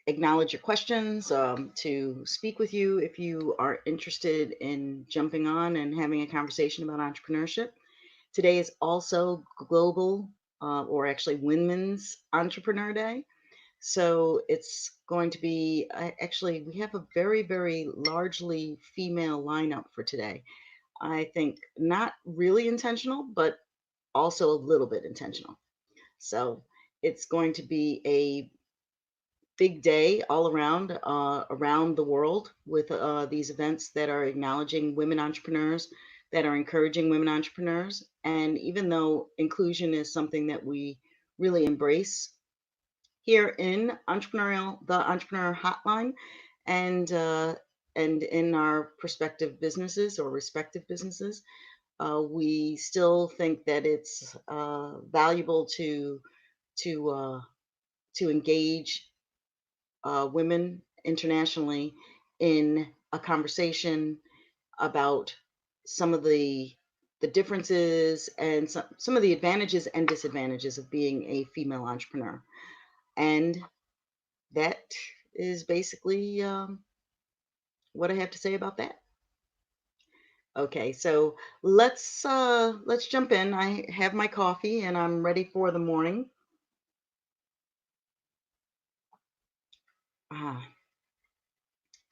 acknowledge your questions, to speak with you if you are interested in jumping on and having a conversation about entrepreneurship. Today is also Global, or actually Women's Entrepreneur Day. So it's going to be, actually, we have a very, very largely female lineup for today. I think not really intentional, but also a little bit intentional. So it's going to be a big day all around the world with these events that are acknowledging women entrepreneurs, that are encouraging women entrepreneurs. And even though inclusion is something that we really embrace here in the Entrepreneur Hotline, and uh, and in our prospective businesses or respective businesses, we still think that it's valuable to uh, to engage women internationally in a conversation about some of the differences and some of the advantages and disadvantages of being a female entrepreneur. And that is basically what I have to say about that. Okay, so let's jump in. I have my coffee and I'm ready for the morning. Ah,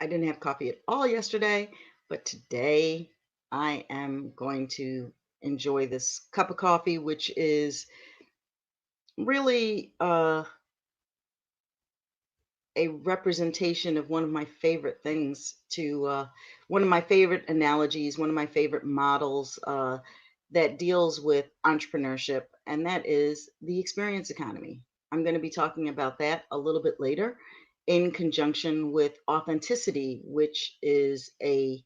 I didn't have coffee at all yesterday, but today I am going to enjoy this cup of coffee, which is really a representation of one of my favorite things one of my favorite analogies, one of my favorite models that deals with entrepreneurship, and that is the experience economy. I'm going to be talking about that a little bit later in conjunction with authenticity, which is a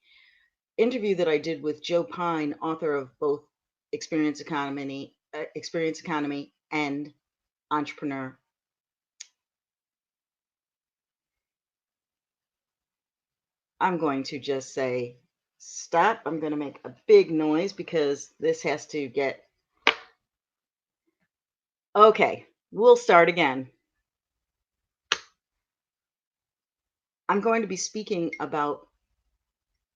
interview that I did with Joe Pine, author of both Experience Economy and Entrepreneur. I'm going to just say stop. I'm going to make a big noise because this has to get okay. We'll start again. I'm going to be speaking about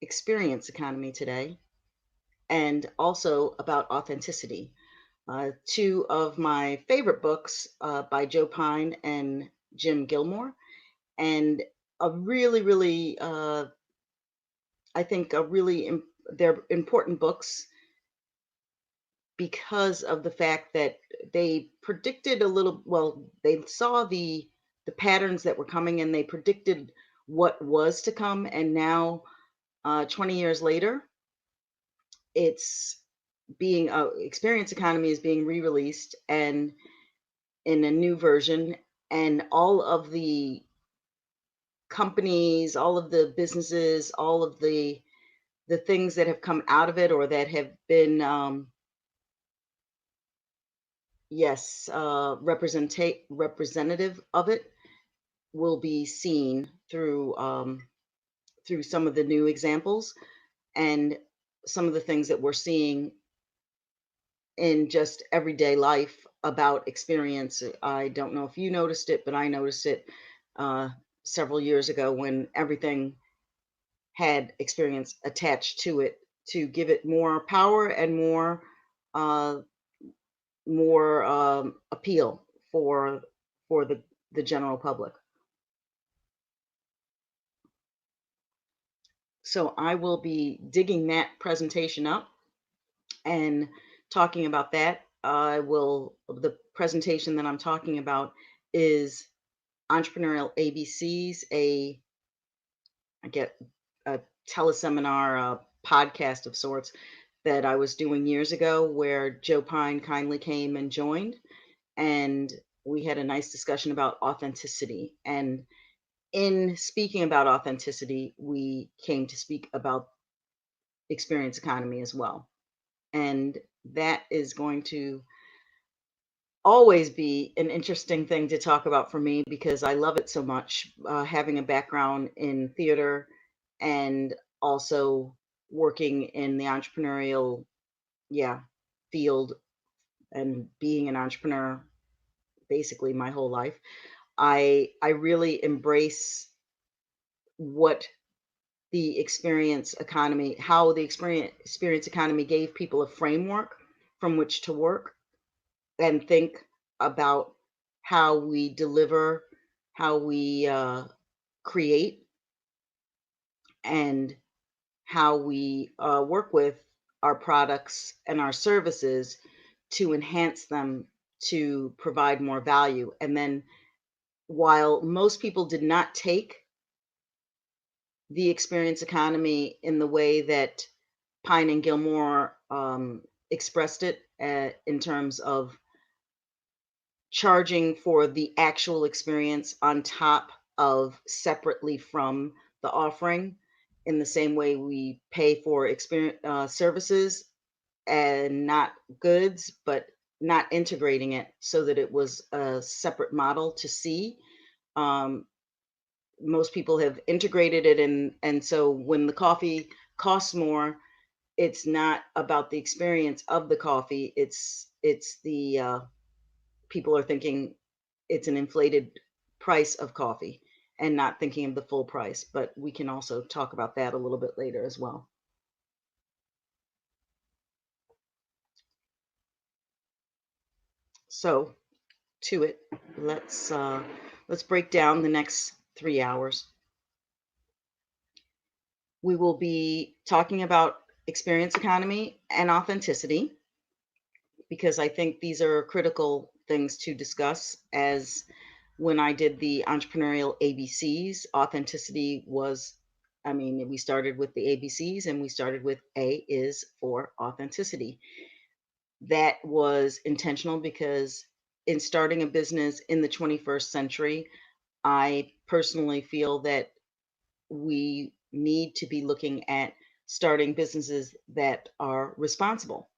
experience economy today and also about authenticity. Two of my favorite books by Joe Pine and Jim Gilmore, and a really, really, I think, they're important books because of the fact that they predicted a little, well, they saw the patterns that were coming and they predicted what was to come. And now 20 years later, it's being experience economy is being re-released and in a new version, and all of the companies, all of the businesses, all of the things that have come out of it or that have been yes, representative of it will be seen through some of the new examples and some of the things that we're seeing in just everyday life about experience. I don't know if you noticed it, but I noticed it uh, several years ago when everything had experience attached to it to give it more power and uh, more appeal for the general public. So I will be digging that presentation up and talking about that. The presentation that I'm talking about is Entrepreneurial ABCs, I get a teleseminar, podcast of sorts that I was doing years ago where Joe Pine kindly came and joined. And we had a nice discussion about authenticity. And in speaking about authenticity, we came to speak about experience economy as well. And that is going to always be an interesting thing to talk about for me because I love it so much, having a background in theater and also working in the entrepreneurial, yeah, field and being an entrepreneur basically my whole life. I really embrace what the experience economy, how the experience economy gave people a framework from which to work and think about how we deliver, how we create, and how we work with our products and our services to enhance them to provide more value. And then, while most people did not take the experience economy in the way that Pine and Gilmore expressed it in terms of charging for the actual experience on top of separately from the offering, in the same way we pay for experience services and not goods, but not integrating it so that it was a separate model to see. Um, Most people have integrated it, and so when the coffee costs more, it's not about the experience of the coffee. It's the people are thinking it's an inflated price of coffee and not thinking of the full price. But we can also talk about that a little bit later as well. So to it, let's uh, let's break down the next 3 hours. We will be talking about experience economy and authenticity, because I think these are critical things to discuss. As when I did the entrepreneurial ABCs, authenticity was, I mean, we started with the ABCs and we started with A is for authenticity. That was intentional because in starting a business in the 21st century, I personally feel that we need to be looking at starting businesses that are responsible.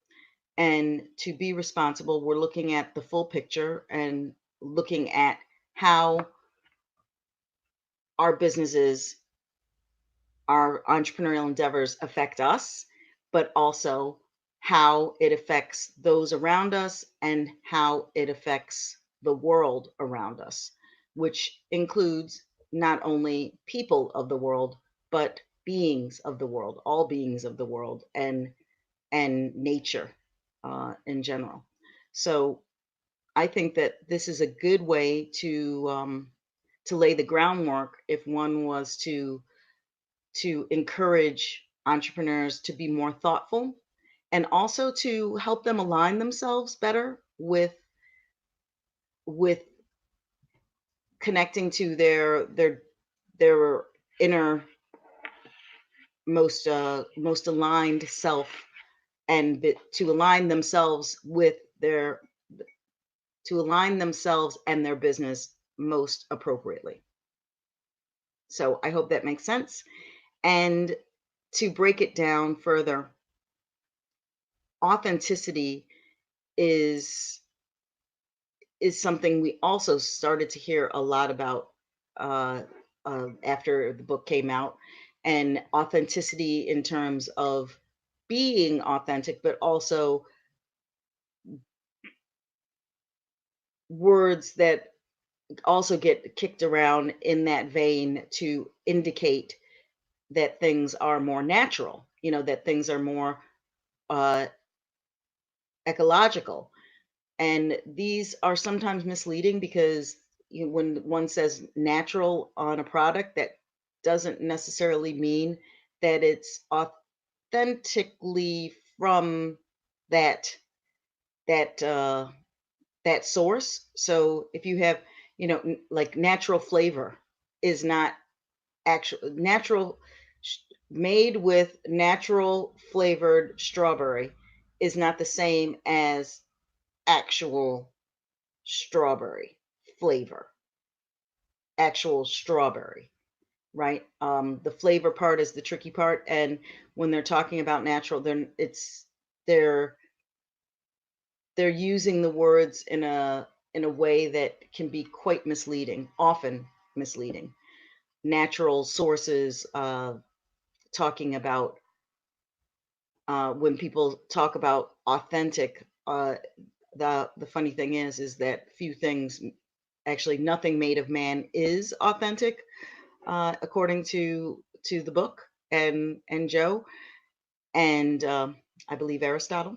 And to be responsible, we're looking at the full picture and looking at how our businesses, our entrepreneurial endeavors affect us, but also how it affects those around us and how it affects the world around us, which includes not only people of the world, but beings of the world, all beings of the world, and nature in general. So I think that this is a good way to lay the groundwork if one was to encourage entrepreneurs to be more thoughtful, and also to help them align themselves better with connecting to their inner most aligned self, and to align themselves with their to align themselves and their business most appropriately. So I hope that makes sense. And to break it down further, authenticity is is something we also started to hear a lot about uh, after the book came out, and authenticity in terms of being authentic, but also words that also get kicked around in that vein to indicate that things are more natural, that things are more uh, ecological. And these are sometimes misleading because when one says natural on a product, that doesn't necessarily mean that it's authentically from that that that source. So if you have, like natural flavor is not actual natural made with natural flavored strawberry is not the same as actual strawberry flavor, actual strawberry, right? The flavor part is the tricky part, and when they're talking about natural, they're they're using the words in a way that can be quite misleading, often misleading. Natural sources, talking about when people talk about authentic. The funny thing is that few things Actually, nothing made of man is authentic, according to the book and Joe, and I believe Aristotle.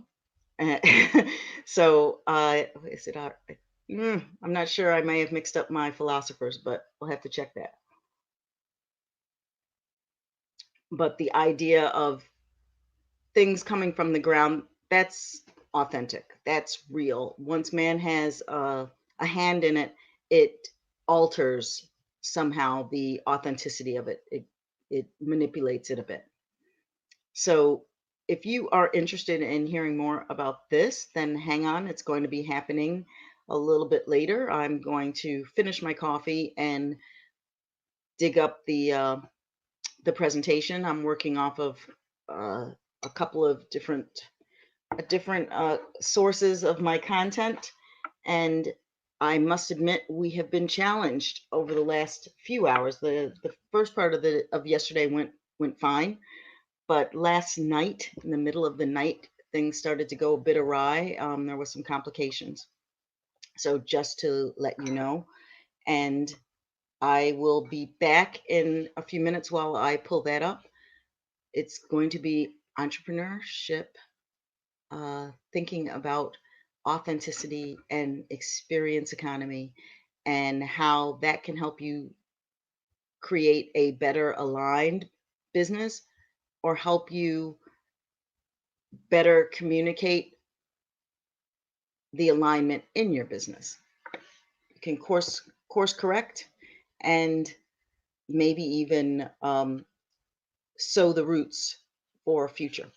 Uh, so, is it? I'm not sure. I may have mixed up my philosophers, but we'll have to check that. But the idea of things coming from the ground, that's authentic. That's real. Once man has a hand in it, it alters somehow the authenticity of it. It manipulates it a bit. So if you are interested in hearing more about this, then hang on. It's going to be happening a little bit later. I'm going to finish my coffee and dig up the presentation. I'm working off of a couple of different sources of my content, and I must admit we have been challenged over the last few hours. The first part of yesterday went fine, but last night, in the middle of the night, things started to go a bit awry. There was some complications. So just to let you know, and I will be back in a few minutes while I pull that up. It's going to be entrepreneurship, thinking about authenticity and experience economy, and how that can help you create a better aligned business or help you better communicate the alignment in your business. You can course correct and maybe even sow the roots for future.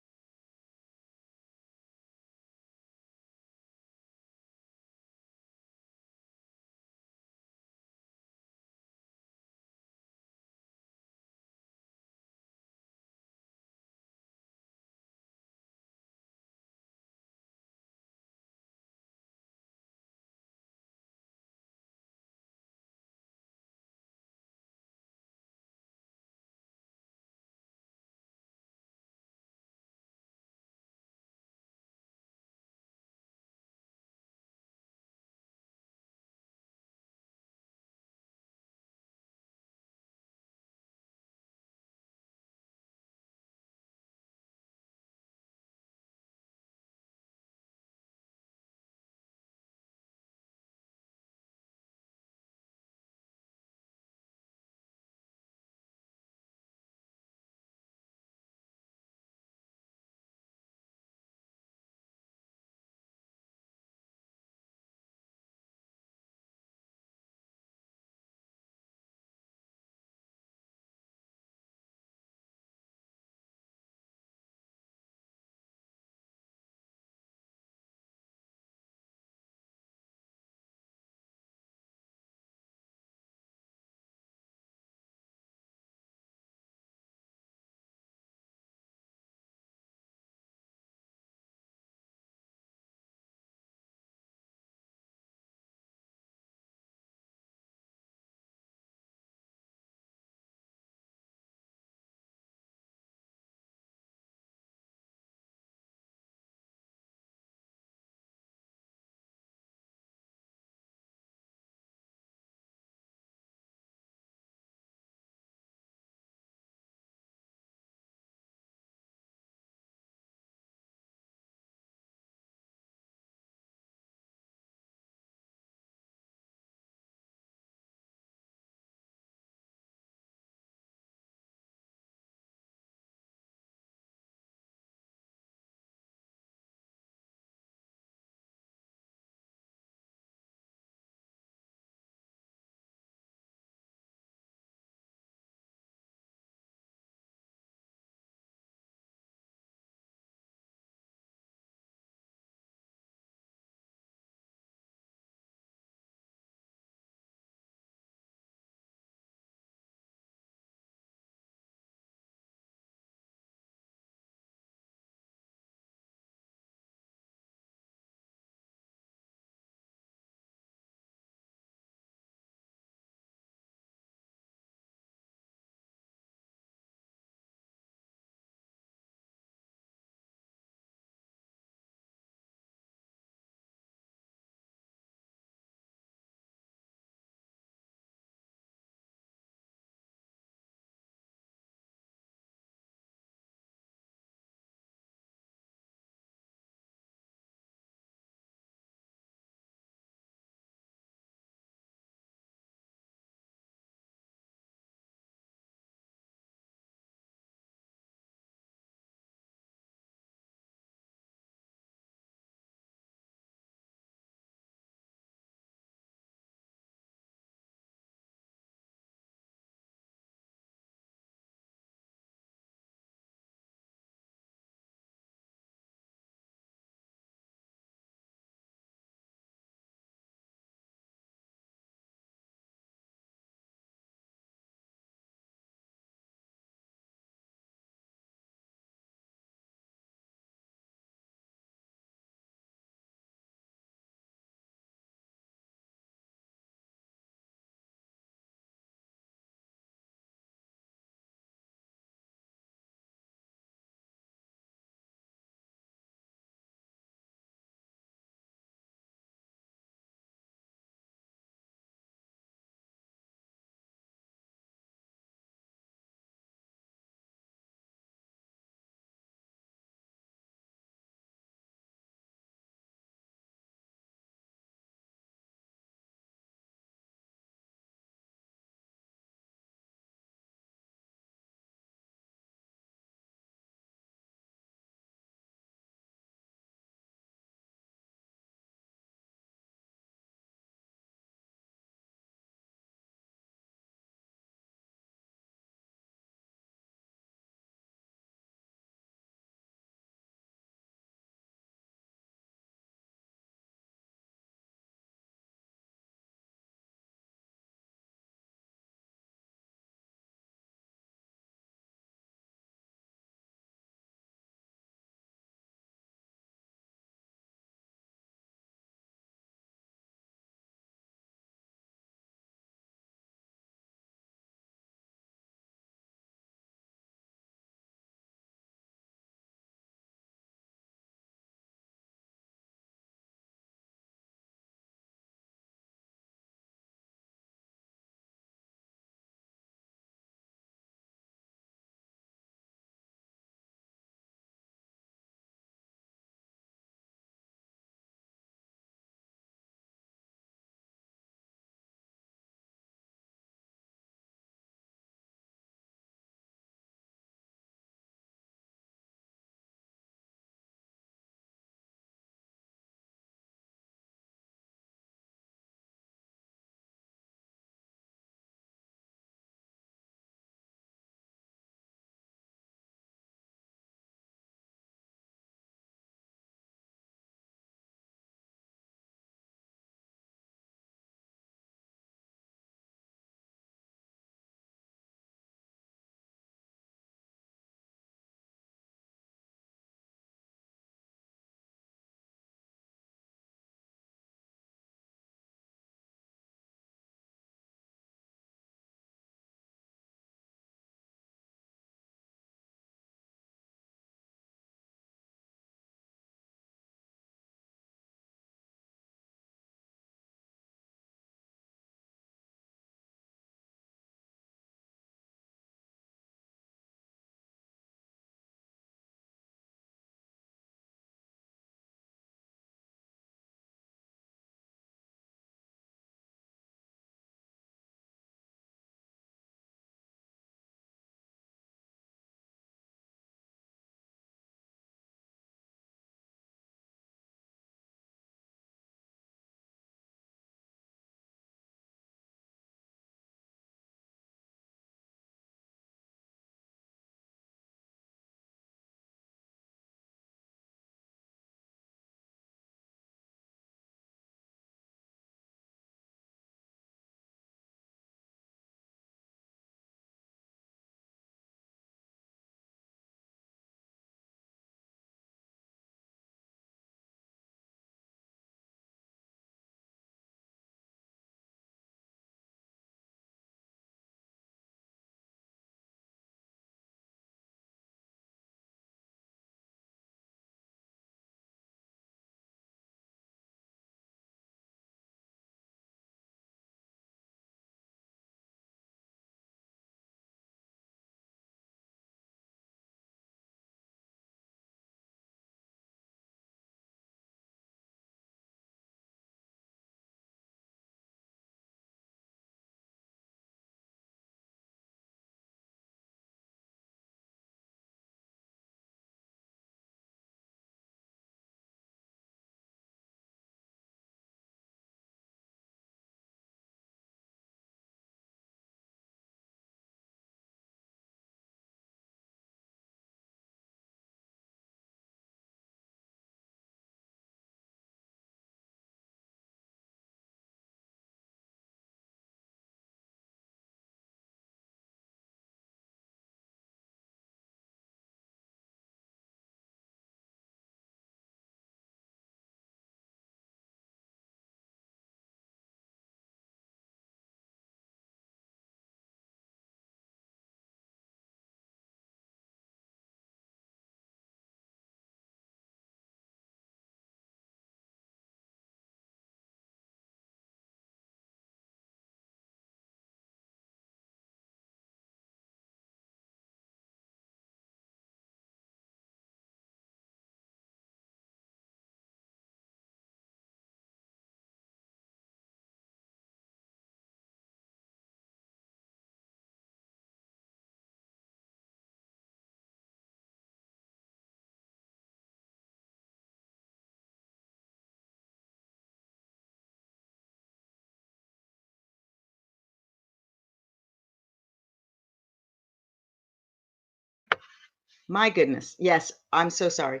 My goodness. Yes, I'm so sorry.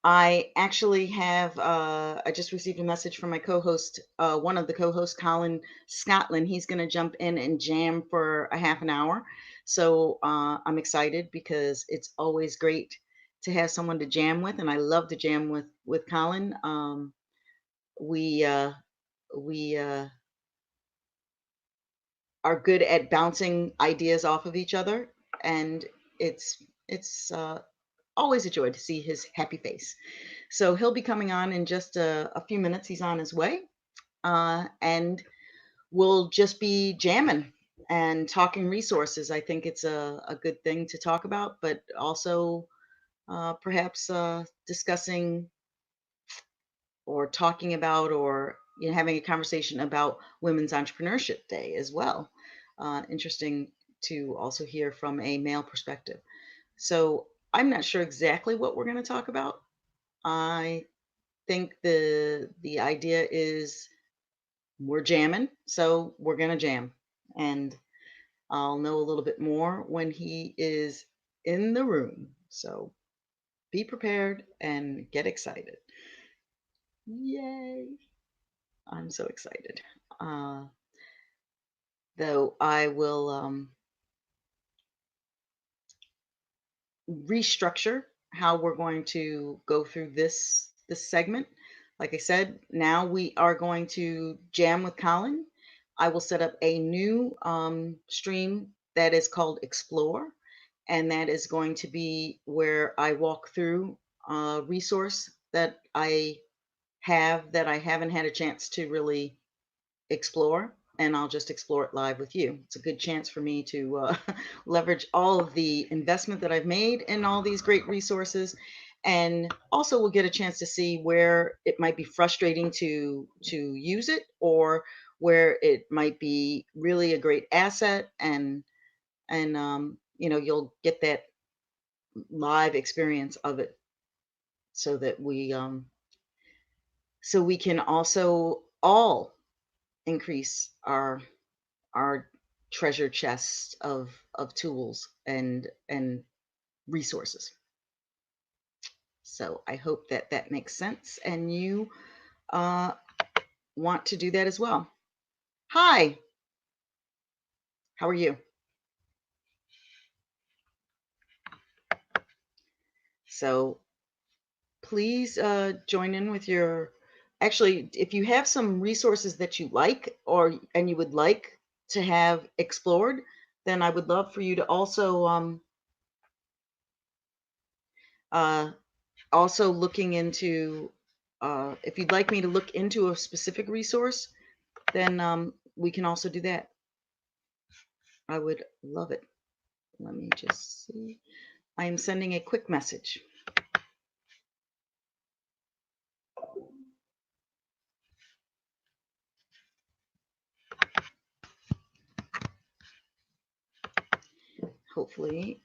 I actually have, I just received a message from my co-host, one of the co-hosts, Colin Scotland. He's going to jump in and jam for a half an hour. So I'm excited because it's always great to have someone to jam with, and I love to jam with Colin. We uh, we are good at bouncing ideas off of each other, and it's always a joy to see his happy face. So he'll be coming on in just a few minutes. He's on his way, and we'll just be jamming and talking resources. I think it's a good thing to talk about, but also perhaps discussing or talking about or having a conversation about Women's Entrepreneurship Day as well. Interesting to also hear from a male perspective. So I'm not sure exactly what we're going to talk about. I think the idea is we're jamming, so we're going to jam. And I'll know a little bit more when he is in the room. So be prepared and get excited. Yay! I'm so excited. Uh, though I will restructure how we're going to go through this segment. Like I said, now we are going to jam with Colin. I will set up a new stream that is called Explore, and that is going to be where I walk through a resource that I have that I haven't had a chance to really explore, and I'll just explore it live with you. It's a good chance for me to leverage all of the investment that I've made in all these great resources, and also we'll get a chance to see where it might be frustrating to use it, or where it might be really a great asset, and you'll get that live experience of it, so that we can also all increase our treasure chest of tools and resources. So I hope that that makes sense, and you uh, want to do that as well. Hi, how are you? So please join in with your. Actually, if you have some resources that you like or and you would like to have explored, then I would love for you to uh, also looking into. If you'd like me to look into a specific resource, then we can also do that. I would love it. Let me just see. I am sending a quick message. Hopefully.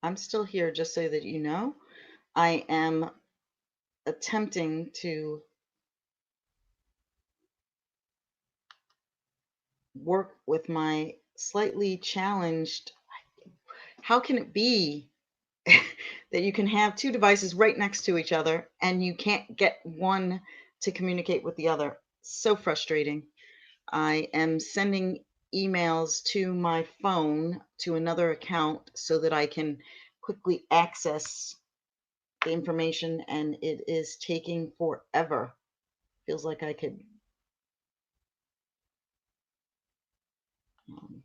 I'm still here, just so that you know. I am attempting to work with my slightly challenged. How can it be that you can have two devices right next to each other and you can't get one to communicate with the other? So frustrating. I am sending emails to my phone to another account so that I can quickly access the information, and it is taking forever. Feels like I could. Um,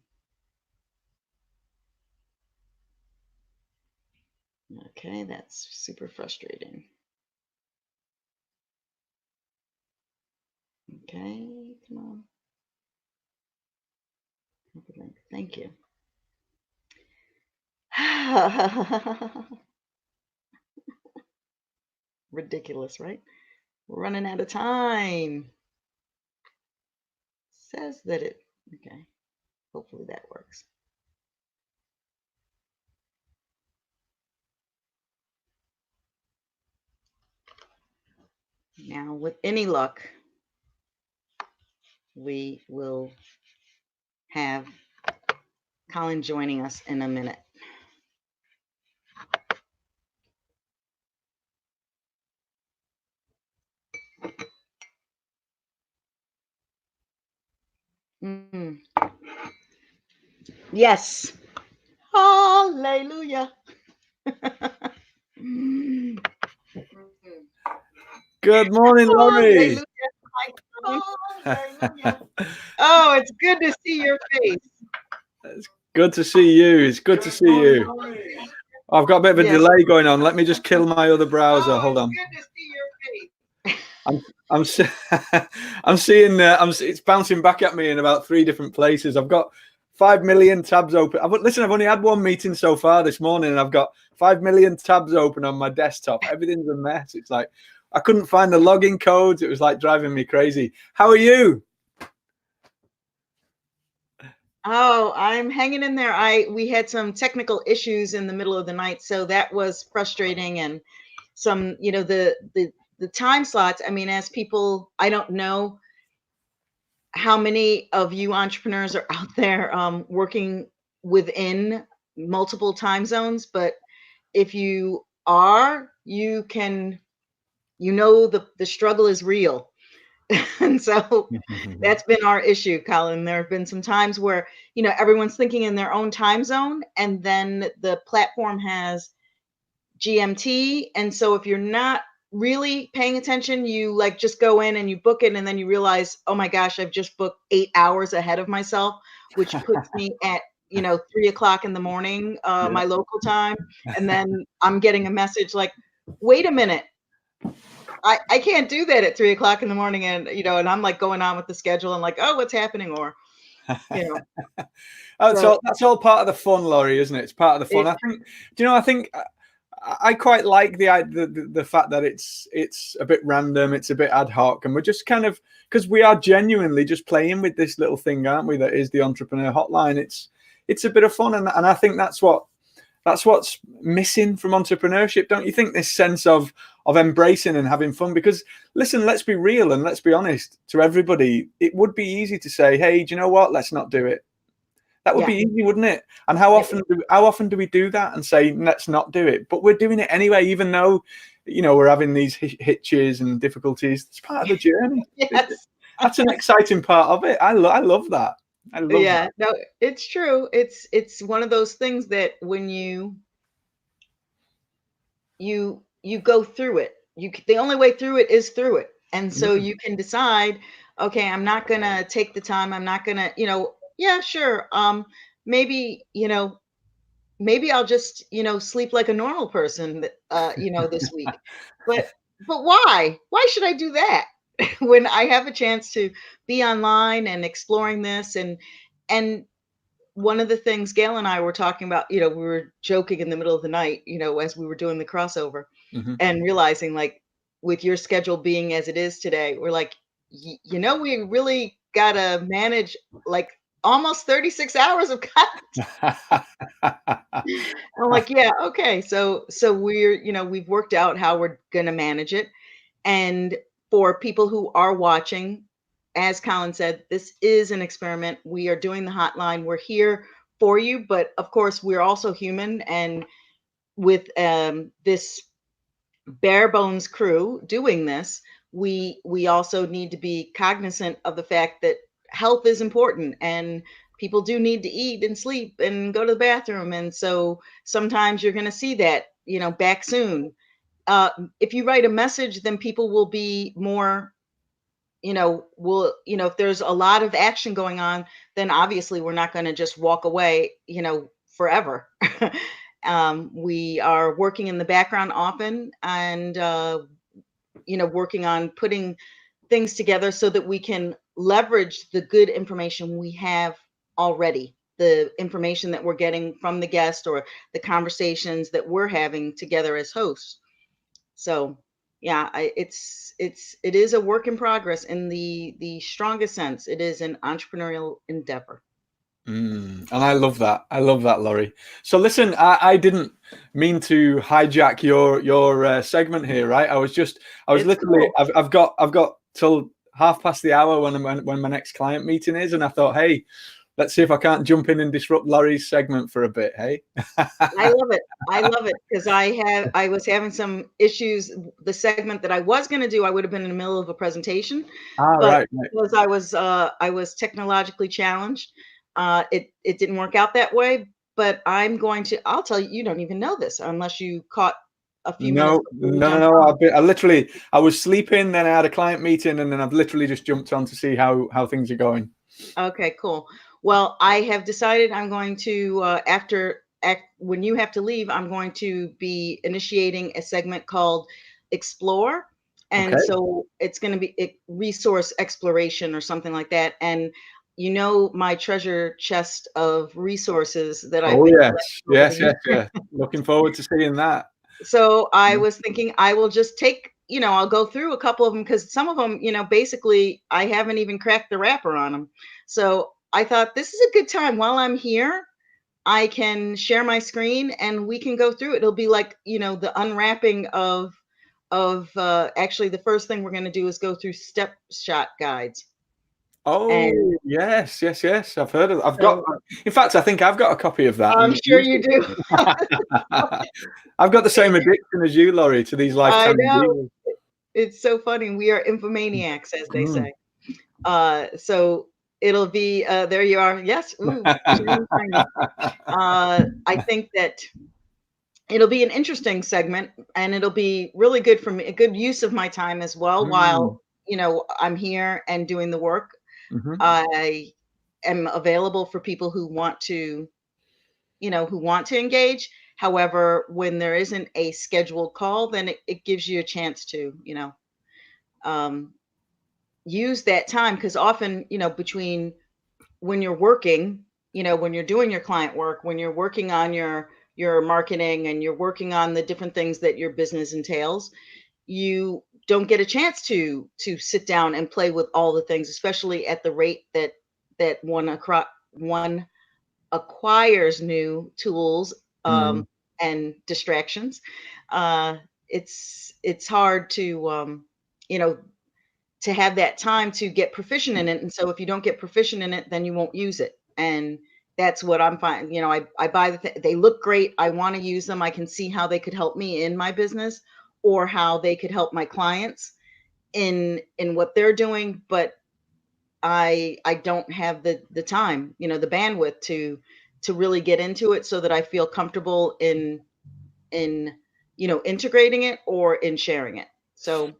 okay, that's super frustrating. Okay, come on. Thank you. Ridiculous, right? We're running out of time. Says that it. Okay, hopefully that works. Now, with any luck, we will have Colin joining us in a minute. Mm. Yes. Hallelujah. Good morning, Laurie. Hallelujah. Hallelujah. Oh, it's good to see your face. It's good to see you. It's good to see you. I've got a bit of a Yes. delay going on. Let me just kill my other browser. Oh, Hold it's on. good to see your face. I'm I'm seeing it's bouncing back at me in about 3 different places. I've got 5 million tabs open. I've only had one meeting so far this morning, and I've got 5 million tabs open on my desktop. Everything's a mess. It's like I couldn't find the login codes. It was like driving me crazy. How are you? Oh, I'm hanging in there. We had some technical issues in the middle of the night, so that was frustrating, and some, the time slots. I mean, as people, I don't know how many of you entrepreneurs are out there working within multiple time zones, but if you are, the struggle is real. And so that's been our issue, Colin. There have been some times where, everyone's thinking in their own time zone, and then the platform has GMT. And so if you're not really paying attention, you like just go in and you book it, and then you realize, oh my gosh, I've just booked 8 hours ahead of myself, which puts me at 3 o'clock in the morning, Yeah. my local time. And then I'm getting a message like, wait a minute, I can't do that at 3 o'clock in the morning. And I'm like going on with the schedule and like, oh, what's happening? Or, you know, so That's all part of the fun, Laurie, isn't it? It's part of the fun. it, I think. Do you know? I think I quite like the fact that it's a bit random, it's a bit ad hoc, and we're just kind of, because we are genuinely just playing with this little thing, aren't we? That is the Entrepreneur Hotline. It's a bit of fun, and I think that's what's missing from entrepreneurship, don't you think? This sense of embracing and having fun. Because listen, let's be real and let's be honest to everybody. It would be easy to say, hey, do you know what? Let's not do it. That would yeah, be easy, wouldn't it? And how often do we do that and say, let's not do it? But we're doing it anyway, even though, we're having these hitches and difficulties. It's part of the journey. yes. That's an exciting part of it. I love that. I love that. Yeah, no, it's true. It's one of those things that when you go through it, the only way through it is through it. And so Mm. you can decide, okay, I'm not gonna take the time, I'm not gonna, yeah, sure. Maybe, maybe I'll just, sleep like a normal person, this week. But why? Why should I do that? When I have a chance to be online and exploring this, and one of the things Gail and I were talking about, we were joking in the middle of the night, as we were doing the crossover, Mm-hmm. and realizing, like, with your schedule being as it is today, we're like, we really gotta manage like almost 36 hours of content. I'm like, yeah, okay. So we're, we've worked out how we're gonna manage it. And for people who are watching, as Colin said, this is an experiment. We are doing the hotline. We're here for you, but of course, we're also human. And with this bare bones crew doing this, we also need to be cognizant of the fact that health is important, and people do need to eat and sleep and go to the bathroom. And so sometimes you're going to see that, back soon. If you write a message, then people will be more, if there's a lot of action going on, then obviously we're not going to just walk away, forever. We are working in the background often, and, working on putting things together so that we can leverage the good information we have already, the information that we're getting from the guest or the conversations that we're having together as hosts. So yeah, it is a work in progress in the strongest sense. It is an entrepreneurial endeavor. And I love that. I love that, Laurie. So listen, I didn't mean to hijack your segment here, right? I was It's literally, cool. I've got till half past the hour when my next client meeting is, and I thought, hey, let's see if I can't jump in and disrupt Laurie's segment for a bit. Hey. I love it. I love it because I was having some issues. The segment that I was going to do, I would have been in the middle of a presentation, All but right. Right. because I was technologically challenged, it didn't work out that way. But I'll tell you, you don't even know this unless you caught a few minutes No, before we no, no, jumped no. on. I literally, I was sleeping, then I had a client meeting, and then I've literally just jumped on to see how things are going. Okay, cool. Well, I have decided I'm going to, when you have to leave, I'm going to be initiating a segment called Explore. And Okay. so it's going to be resource exploration or something like that. And my treasure chest of resources that I've Oh been yes, collecting over the yes, yes, years. yes. Looking forward to seeing that. So I was thinking I will just take, I'll go through a couple of them because some of them, basically I haven't even cracked the wrapper on them. So I thought this is a good time while I'm here. I can share my screen and we can go through it. It'll be like, the unwrapping of actually the first thing we're going to do is go through step shot guides. And Oh yes, yes, yes. I've heard of. I've got. so In fact, I think I've got a copy of that I'm and sure used you do. it. I've got the same addiction as you, Laurie, to these I lifetime know. deals. It's so funny. We are infomaniacs, as they Mm. say. So it'll be there you are. Yes, ooh, sharing screen. I think that it'll be an interesting segment and it'll be really good for me, a good use of my time as well Mm. while, I'm here and doing the work. Mhm. I am available for people who want to engage. However, when there isn't a scheduled call, then it gives you a chance to, um, use that time because often, between when you're working, when you're doing your client work, when you're working on your marketing and you're working on the different things that your business entails, you don't get a chance to sit down and play with all the things, especially at the rate that one acquires new tools Mm. and distractions. Uh, it's hard to you know to have that time to get proficient in it. And so if you don't get proficient in it, then you won't use it. And that's what I'm finding. I buy they look great. I want to use them. I can see how they could help me in my business or how they could help my clients in what they're doing. But I don't have the time, the bandwidth to really get into it so that I feel comfortable in integrating it or in sharing it. So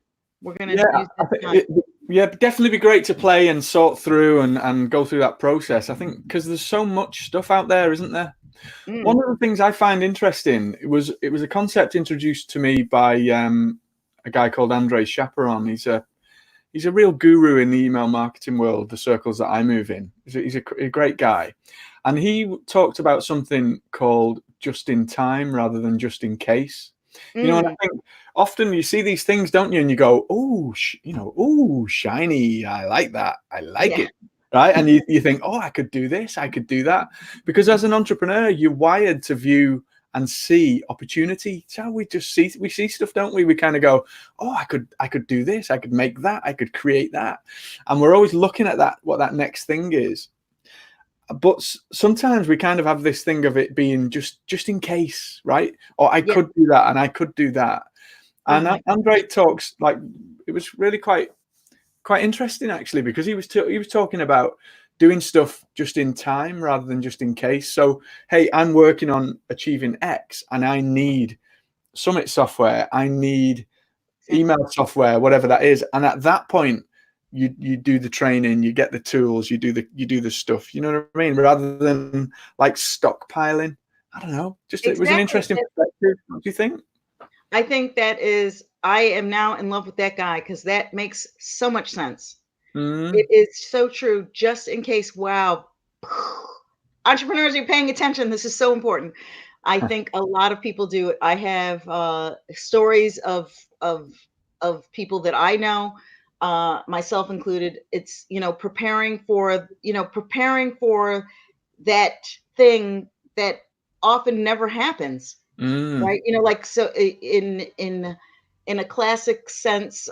we're gonna Yeah, use I this think time. yeah, definitely be great to play and sort through and go through that process. I think because there's so much stuff out there, isn't there? One Mm, of the things I find interesting it was a concept introduced to me by a guy called Andre Chaperon. He's a real guru in the email marketing world, the circles that I move in. He's a great guy, and he talked about something called just in time rather than just in case. And I mm, think often you see these things, don't you? And you go, "Oh, oh, shiny! I like that. I like yeah, it." Right? And you think, "Oh, I could do this. I could do that." Because as an entrepreneur, you're wired to view and see opportunity. It's how we see stuff, don't we? We kind of go, "Oh, I could do this. I could make that. I could create that," and we're always looking at that what that next thing is. But sometimes we kind of have this thing of it being just in case, right? Or I yeah, could do that and I could do that. And uh-huh, Andre talks like it was really quite interesting actually because he was talking about doing stuff just in time rather than just in case. So, hey, I'm working on achieving X and I need Summit software, I need email Exactly. software, whatever that is. And at that point, you do the training, you get the tools, you do the stuff. You know what I mean? Rather than like stockpiling. I don't know. Just it was an Exactly. interesting perspective. What do you think? I think that is, I am now in love with that guy because that makes so much sense. It Mm, is so true. Just in case, wow. Entrepreneurs, you're paying attention. This is so important. I think a lot of people do it. I have stories of of people that I know, myself included. It's, preparing for that thing that often never happens, mm, right? Like, so in a classic sense,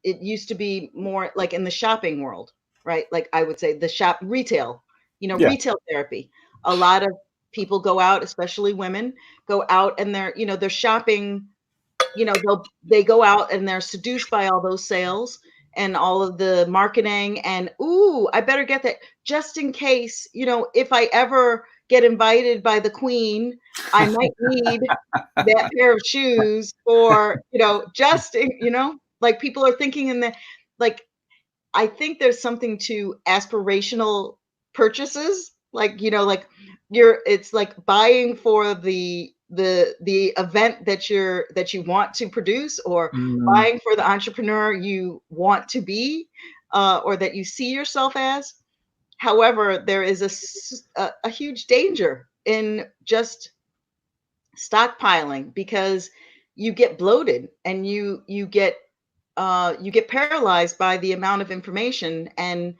it used to be more like in the shopping world, right? Like, I would say the shop retail, yeah. retail therapy. A lot of people go out, especially women, go out and they're shopping. They go out and they're seduced by all those sales and all of the marketing, and ooh, I better get that just in case, if I ever get invited by the queen, I might need that pair of shoes, or like, people are thinking in the, like, I think there's something to aspirational purchases, like, like, it's like buying for the event that you want to produce, or Mm, buying for the entrepreneur you want to be, or that you see yourself as. However, there is a huge danger in just stockpiling, because you get bloated and you get paralyzed by the amount of information. And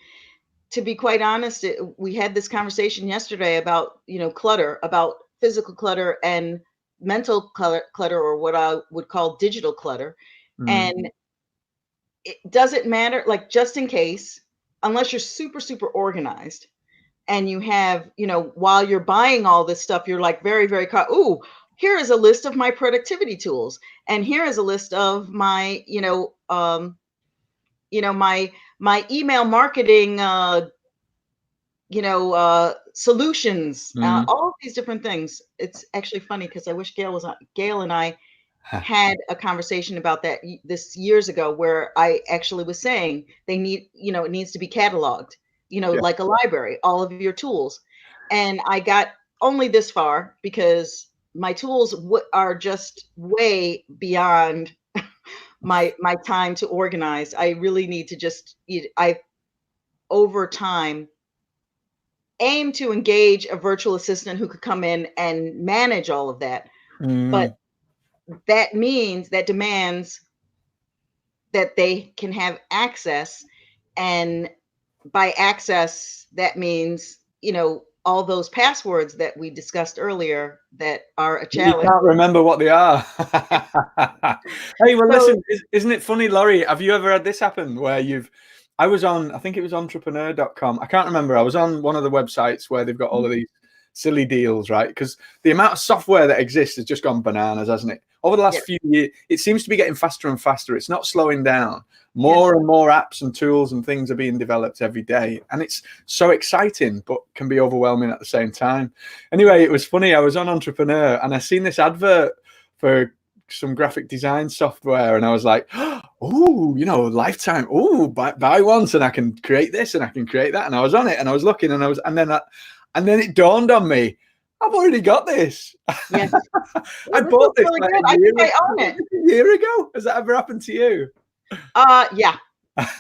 to be quite honest, we had this conversation yesterday about, clutter, about physical clutter and mental clutter, or what I would call digital clutter. mm, And it doesn't matter, like, just in case, unless you're super, super organized, and you have, while you're buying all this stuff, you're like very, very, ooh, here is a list of my productivity tools. And here is a list of my, my email marketing, solutions, mm. all of these different things. It's actually funny because I wish Gail and I had a conversation about that this years ago, where I actually was saying they need, it needs to be cataloged, Yeah. like a library, all of your tools. And I got only this far because my tools are just way beyond my time to organize. I really need to just, I over time aim to engage a virtual assistant who could come in and manage all of that. But Mm, that demands that they can have access. And by access, that means, all those passwords that we discussed earlier that are a you challenge. can't remember what they are. Hey, well, So, listen, isn't it funny, Laurie? Have you ever had this happen where I was on, I think it was entrepreneur.com. I can't remember. I was on one of the websites where they've got all of these silly deals, right? Because the amount of software that exists has just gone bananas, hasn't it? Over the yeah, last few years, it seems to be getting faster and faster. It's not slowing down. yes, More and more apps and tools and things are being developed every day. And it's so exciting, but can be overwhelming at the same time. Anyway, it was funny. I was on Entrepreneur and I seen this advert for some graphic design software, and I was like, oh, lifetime. Oh, buy once, and I can create this and I can create that. And I was on it, and I was looking, and and then it dawned on me, I've already got this. yes. I Well, this is bought this really like good. I think I own it. a year ago. Has that ever happened to you? Yeah,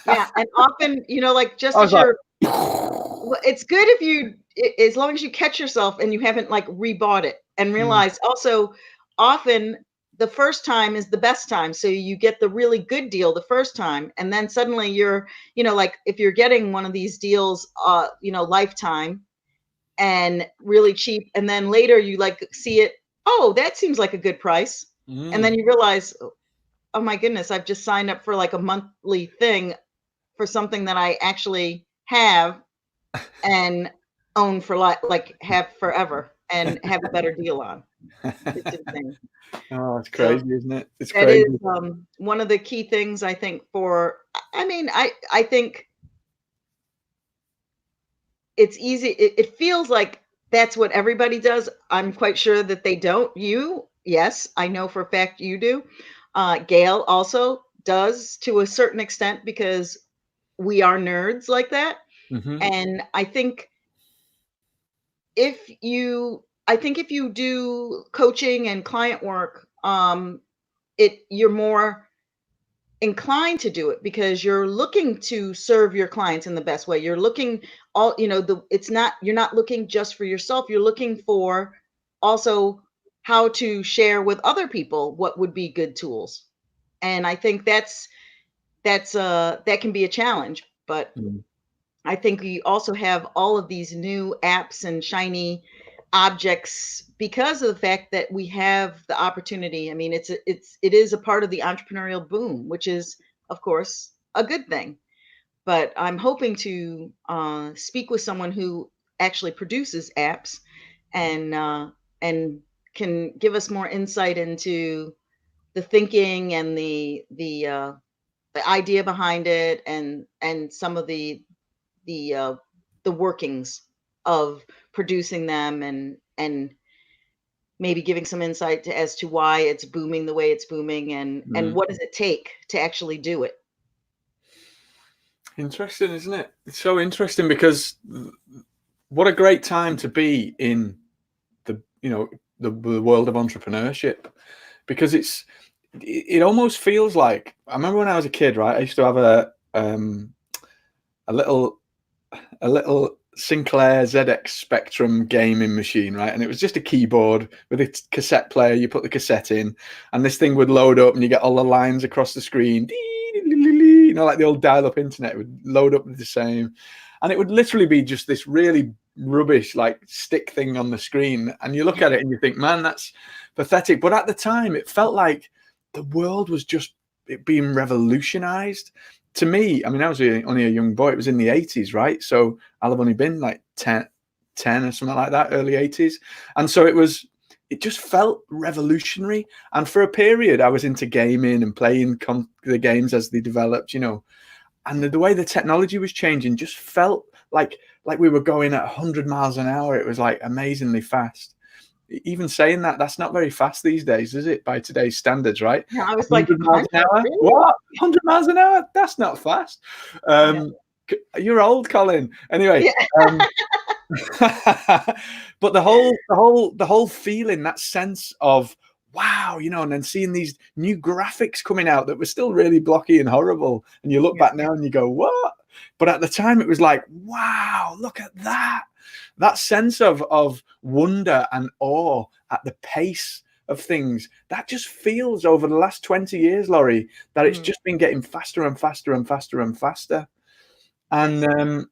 yeah. And often, like, I just was as like, you're, well, it's good if as long as you catch yourself and you haven't, like, rebought it, and mm, realize also, often the first time is the best time. So you get the really good deal the first time, and then suddenly you're, like, if you're getting one of these deals, lifetime and really cheap, and then later you, like, see it, oh, that seems like a good price. And mm. then you realize, oh my goodness, I've just signed up for like a monthly thing for something that I actually have and own for like have forever and have a better deal on. It's insane. Oh, it's So crazy, isn't it? It's that is, crazy. one of the key things, I think, for, I mean, I think it's easy. It feels like that's what everybody does. I'm quite sure that they don't. You, yes, I know for a fact you do. Gail also does to a certain extent because we are nerds like that. Hmm. And I think if you do coaching and client work, you're more inclined to do it because you're looking to serve your clients in the best way. You're looking all, it's not, you're not looking just for yourself. You're looking for also how to share with other people what would be good tools. And I think that can be a challenge, but Mm. I think we also have all of these new apps and shiny objects because of the fact that we have the opportunity. I mean, it is a part of the entrepreneurial boom, which is, of course, a good thing. But I'm hoping to speak with someone who actually produces apps and can give us more insight into the thinking and the idea behind it and some of the uh, the workings of producing them and maybe giving some insight as to why it's booming the way it's booming and Mm. what does it take to actually do it. Interesting, isn't it? It's so interesting because what a great time to be in the the world of entrepreneurship, because it almost feels like, I remember when I was a kid, right? I used to have a little a little Sinclair ZX Spectrum gaming machine, right? And it was just a keyboard with a cassette player. You put the cassette in, and this thing would load up, and you get all the lines across the screen. You know, like the old dial-up internet, it would load up with the same, and it would literally be just this really rubbish like stick thing on the screen. And you look at it and you think, man, that's pathetic. But at the time, it felt like the world was just being revolutionized. To me, I mean, I was only a young boy. It was in the 80s, right? So I'll have only been like 10 or something like that, early 80s. And so it just felt revolutionary. And for a period, I was into gaming and playing the games as they developed, and the way the technology was changing just felt like we were going at 100 miles an hour. It was like amazingly fast. Even saying that, that's not very fast these days, is it? By today's standards, right? Yeah, I was like, 100 miles an 100, hour? really? What? 100 miles an hour? That's not fast. Yeah. Um, you're old, Colin. Anyway, Yeah. um, but the whole feeling, that sense of wow, and then seeing these new graphics coming out that were still really blocky and horrible, and you look Yeah. back now and you go, what? But at the time, it was like, wow, look at that. That sense of wonder and awe at the pace of things, that just feels over the last 20 years, Laurie, that it's Mhm. just been getting faster and faster and faster and faster. And Yes.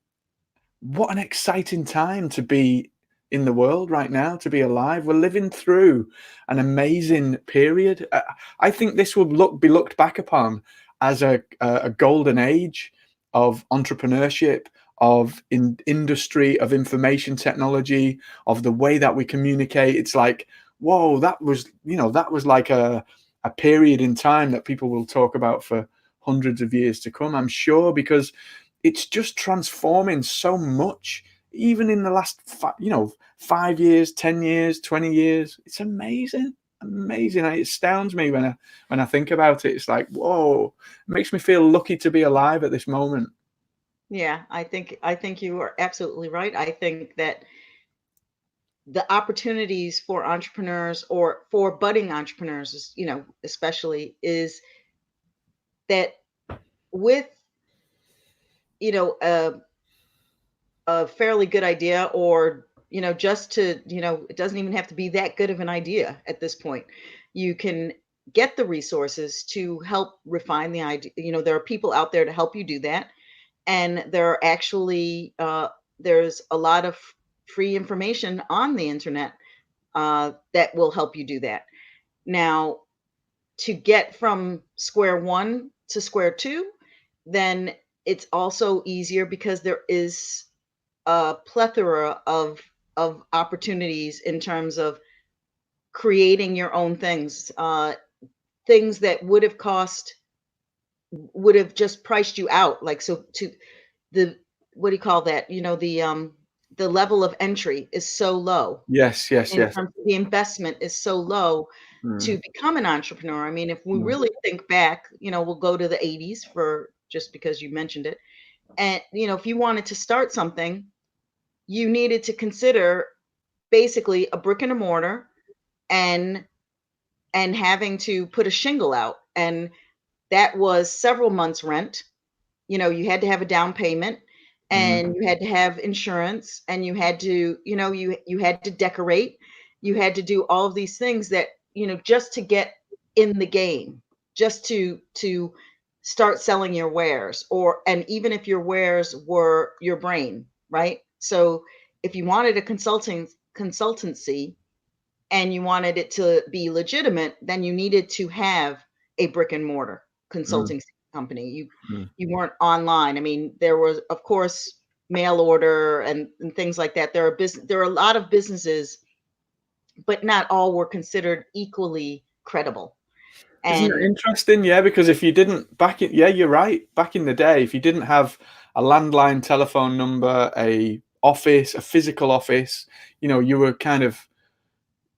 what an exciting time to be in the world right now, to be alive. We're living through an amazing period. I think this will be looked back upon as a golden age of entrepreneurship, of industry, of information technology, of the way that we communicate. It's like, whoa, that was like a period in time that people will talk about for hundreds of years to come, I'm sure, because it's just transforming so much, even in the last 5 years, 10 years, 20 years. It's amazing, amazing. It astounds me when I think about it. It's like, whoa, it makes me feel lucky to be alive at this moment. Yeah, I think you are absolutely right. I think that the opportunities for entrepreneurs or for budding entrepreneurs, especially is that with, you know, a fairly good idea or, just to, it doesn't even have to be that good of an idea at this point. You can get the resources to help refine the idea. There are people out there to help you do that. And there are actually, there's a lot of free information on the internet that will help you do that. Now, to get from square one to square two, then it's also easier because there is a plethora of opportunities in terms of creating your own things, things that would have just priced you out. Like, so to the, what do you call that? The the level of entry is so low Yes, yes, in yes. terms of the investment is so low to Mm, become an entrepreneur. I mean, if we mm, really think back, we'll go to the 80s for just because you mentioned it. And, if you wanted to start something, you needed to consider basically a brick and a mortar and having to put a shingle out. And that was several months rent. You had to have a down payment mm. and you had to have insurance and you had to, you had to decorate. You had to do all of these things that, just to get in the game, just to start selling your wares, or and even if your wares were your brain, right? So if you wanted a consultancy and you wanted it to be legitimate, then you needed to have a brick and mortar Mm, consulting company. mm. You weren't online. I mean, there was, of course, mail order and things like that. There are a lot of businesses, but not all were considered equally credible. Isn't it And interesting? Yeah, because if you didn't back in, yeah, you're right. Back in the day, if you didn't have a landline telephone number, a office, a physical office, you were kind of,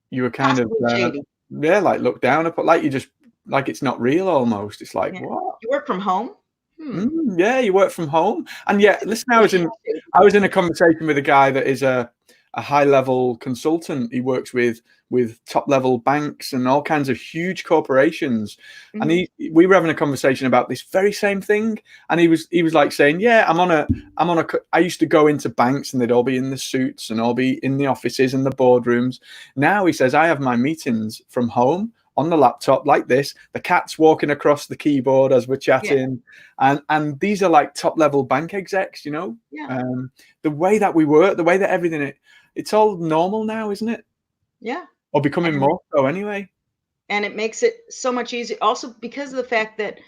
you were kind of, possibly shady. yeah, like looked down upon, like you just, like it's not real almost. It's like Yeah. what? You work from home. Hmm. Yeah, you work from home, and yeah, listen, A little shady. I was in a conversation with a guy that is a high level consultant. He works with top level banks and all kinds of huge corporations, and Hmm. we were having a conversation about this very same thing, and he was like saying, yeah, I used to go into banks and they'd all be in the suits and all be in the offices and the boardrooms. Now he says I have my meetings from home on the laptop like this. The cat's walking across the keyboard as we're Yeah. chatting, and these are like top level bank execs. Yeah. The way that we work, the way that everything, it's all normal now, isn't it? Yeah. Or becoming And more so anyway. it makes it so much easier also because of the fact that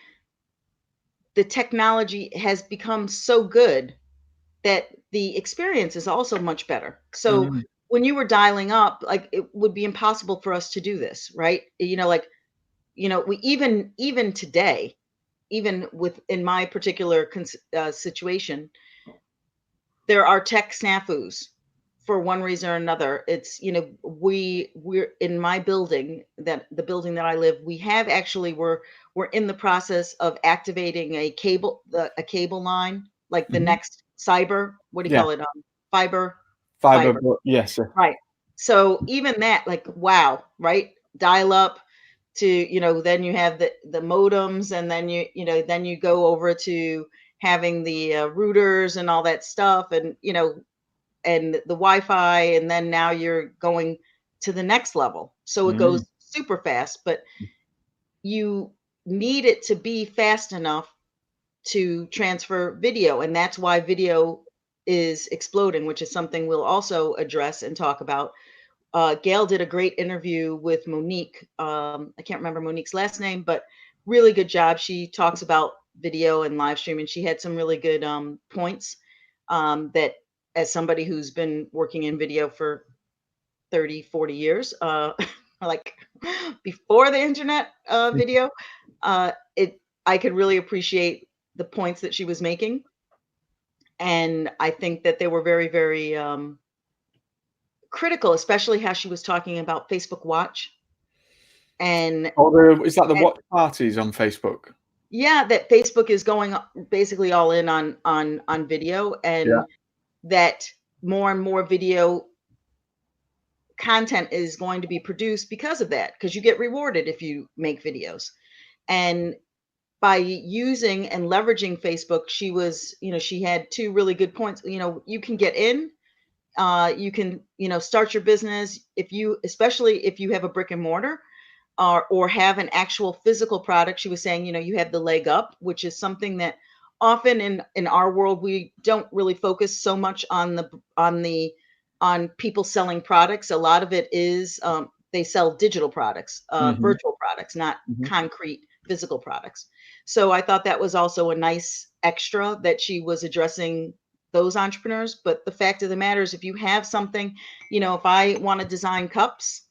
the technology has become so good that the experience is also much better. So Mm, when you were dialing up, like it would be impossible for us to do this, right? Like, we even today, even with in my particular situation, there are tech snafus for one reason or another. It's, we're in my building, that the building that I live, we have actually we're in the process of activating a cable line, like the mhm. next cyber, what do you Yeah, call it? Fiber, fiber, fiber. but yes, Right. So even that, like, wow, right? Dial up to, then you have the modems, and then then you go over to having the routers and all that stuff, and and the Wi-Fi, and then now you're going to the next level. So it mm, goes super fast, but you need it to be fast enough to transfer video, and that's why video is exploding, which is something we'll also address and talk about. Gail did a great interview with Monique. I can't remember Monique's last name, but really good job. She talks about video and live streaming. She had some really good points that, as somebody who's been working in video for 30, 40 years, like before the internet video, it I could really appreciate the points that she was making. And I think that they were very, very critical, especially how she was talking about Facebook Watch and is that the and watch parties on Facebook? yeah, that Facebook is going basically all in on video, Yeah. and that more and more video content is going to be produced because of that, because you get rewarded if you make videos. And by using and leveraging Facebook, she had two really good points. You can get in, you can, start your business if you, especially if you have a brick and mortar, or have an actual physical product. She was saying, you have the leg up, which is something that often in our world we don't really focus so much on people selling products. A lot of it is they sell digital products, Hmm. virtual products, not Hmm. concrete physical products. So I thought that was also a nice extra that she was addressing those entrepreneurs. But the fact of the matter is, if you have something, if I want to design cups,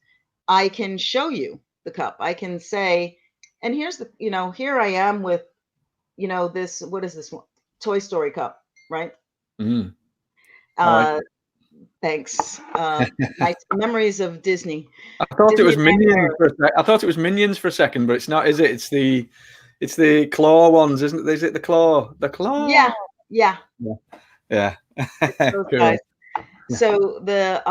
I can show you the cup. I can say, and here's here I am with, this, what is this one? Toy Story cup, right? Mm. I like Uh, it. Thanks. Nice memories of Disney. I thought it was Disneyland Minions Paris. for a I thought it was Minions for a second, but it's not, is it? It's the claw ones, isn't it? Is it the claw? The claw. Yeah, yeah, Yeah. it's those guys. Cool. So the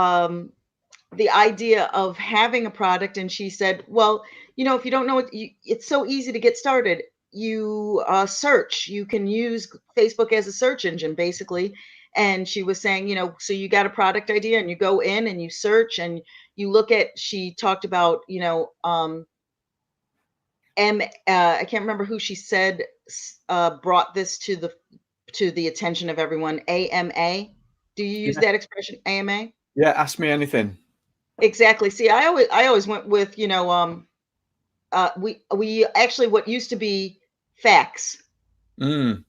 idea of having a product, and she said, well, if you don't know it, it's so easy to get started. You search. You can use Facebook as a search engine, basically. And she was saying, so you got a product idea, and you go in and you search, and you look at. She talked about, I can't remember who she said brought this to the attention of everyone. AMA. Do you use Yeah. that expression, AMA? Yeah. Ask me anything. Exactly. See, I always went with, we actually what used to be facts. Mm,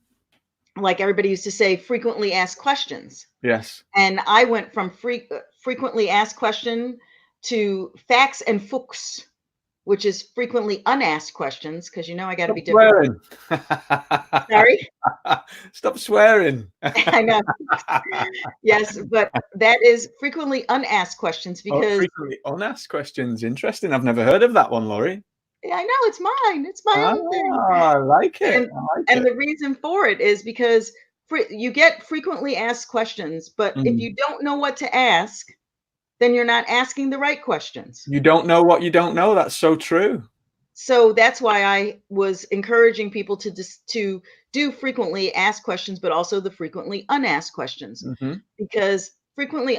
Like everybody used to say, frequently asked questions. yes. And I went from frequently asked question to facts and fuchs, which is frequently unasked questions, because I got to Stop be diplomatic. swearing. Sorry. Stop swearing. I know. Yes, but that is frequently unasked questions Oh, because frequently unasked questions. Interesting. I've never heard of that one, Laurie. yeah, I know it's mine. It's my Ah, own thing. I like it. And I like and it. the reason for it is because you get frequently asked questions, but if Mm. you don't know what to ask, then you're not asking the right questions. You don't know what you don't know. That's so true. So that's why I was encouraging people to do frequently asked questions, but also the frequently unasked questions, Hmm. because frequently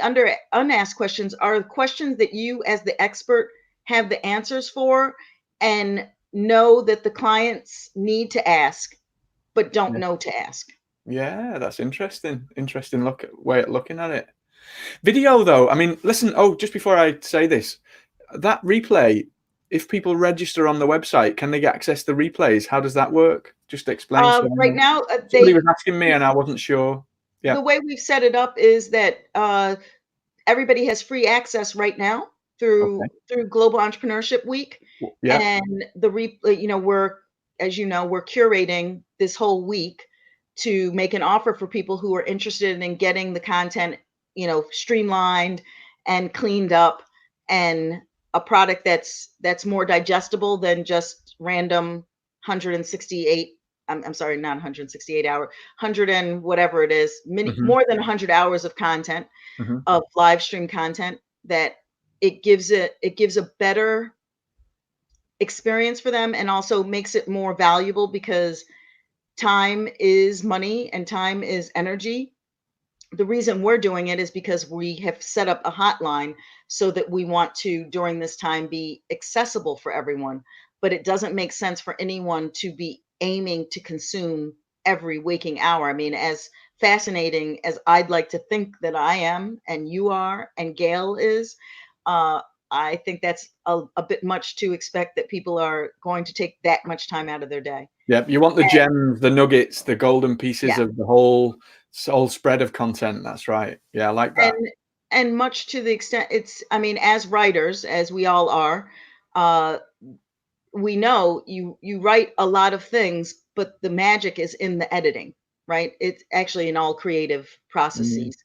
unasked questions are questions that you, as the expert, have the answers for and know that the clients need to ask, but don't Yeah. know to ask. Yeah, that's interesting. Interesting way at looking at it. Video, though, I mean, listen. Oh, just before I say this, that replay. If people register on the website, can they get access to the replays? How does that work? Just explain. So I Right know. now, Somebody was asking me, and I wasn't sure. Yeah. the way we've set it up is that everybody has free access right now Okay. through Global Entrepreneurship Week, Yeah. and we're, as you know, we're curating this whole week to make an offer for people who are interested in getting the content, streamlined and cleaned up, and a product that's more digestible than just random 168. I'm sorry, not 168 hour, 100 and whatever it is, Hmm. more than 100 hours of content, Hmm. of live stream content, that it gives a better experience for them, and also makes it more valuable, because time is money and time is energy. The reason we're doing it is because we have set up a hotline so that we want to, during this time, be accessible for everyone. But it doesn't make sense for anyone to be aiming to consume every waking hour. I mean, as fascinating as I'd like to think that I am, and you are, and Gail is, uh, I think that's a bit much to expect that people are going to take that much time out of their day. Yeah. You want the And gems, the nuggets, the golden pieces yeah, of the whole spread of content. That's right. Yeah, I like and that. much to the extent, I mean, as writers, as we all are, uh we know you write a lot of things, but the magic is in the editing, right? It's actually in all creative Mm. processes.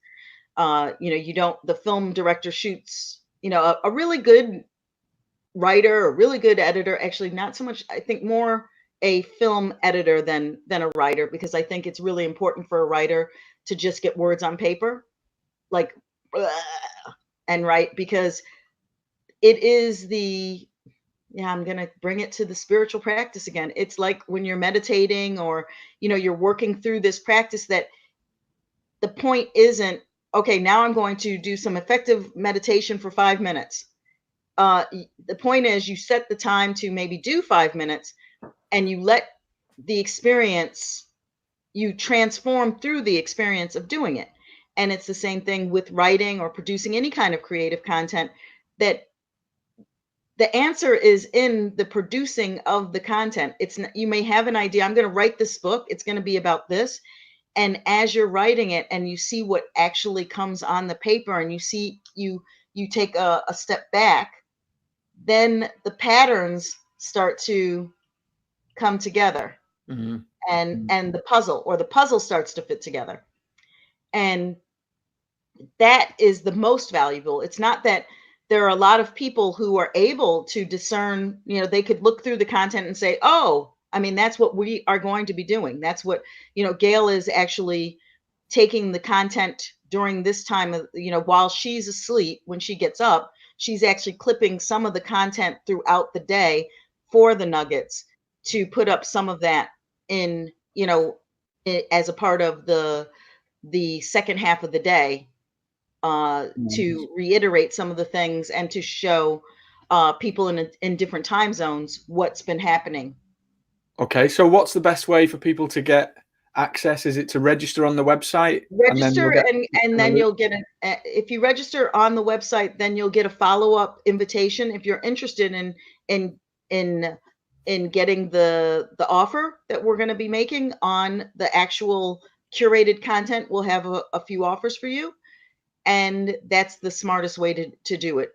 You don't The film director shoots, a really good writer, a really good editor, actually not so much, I think more a film editor than a writer, because I think it's really important for a writer to just get words on paper, like, and write, because it is the yeah, I'm going to bring it to the spiritual practice again. It's like when you're meditating, or you're working through this practice, that the point isn't, okay, now I'm going to do some effective meditation for 5 minutes. The point is, you set the time to maybe do 5 minutes, and you let the experience, you transform through the experience of doing it. And it's the same thing with writing or producing any kind of creative content, that the answer is in the producing of the content. You may have an idea, I'm going to write this book, it's going to be about this, and as you're writing it and you see what actually comes on the paper, and you take a step back, then the patterns start to come together, Mhm. and the puzzle starts to fit together. And that is the most valuable. It's not that there are a lot of people who are able to discern, they could look through the content and say, oh, I mean, that's what we are going to be doing. That's what, Gail is actually taking the content during this time of, while she's asleep, when she gets up, she's actually clipping some of the content throughout the day for the nuggets to put up some of that in, as a part of the second half of the day, Mhm. to reiterate some of the things and to show people in different time zones what's been happening. Okay, so what's the best way for people to get access? Is it to register on the website and then you'll Register, get and an then alert? you'll get if you register on the website, then you'll get a follow-up invitation if you're interested in in in getting the offer that we're going to be making on the actual curated content. We'll have a few offers for you, and that's the smartest way to do it.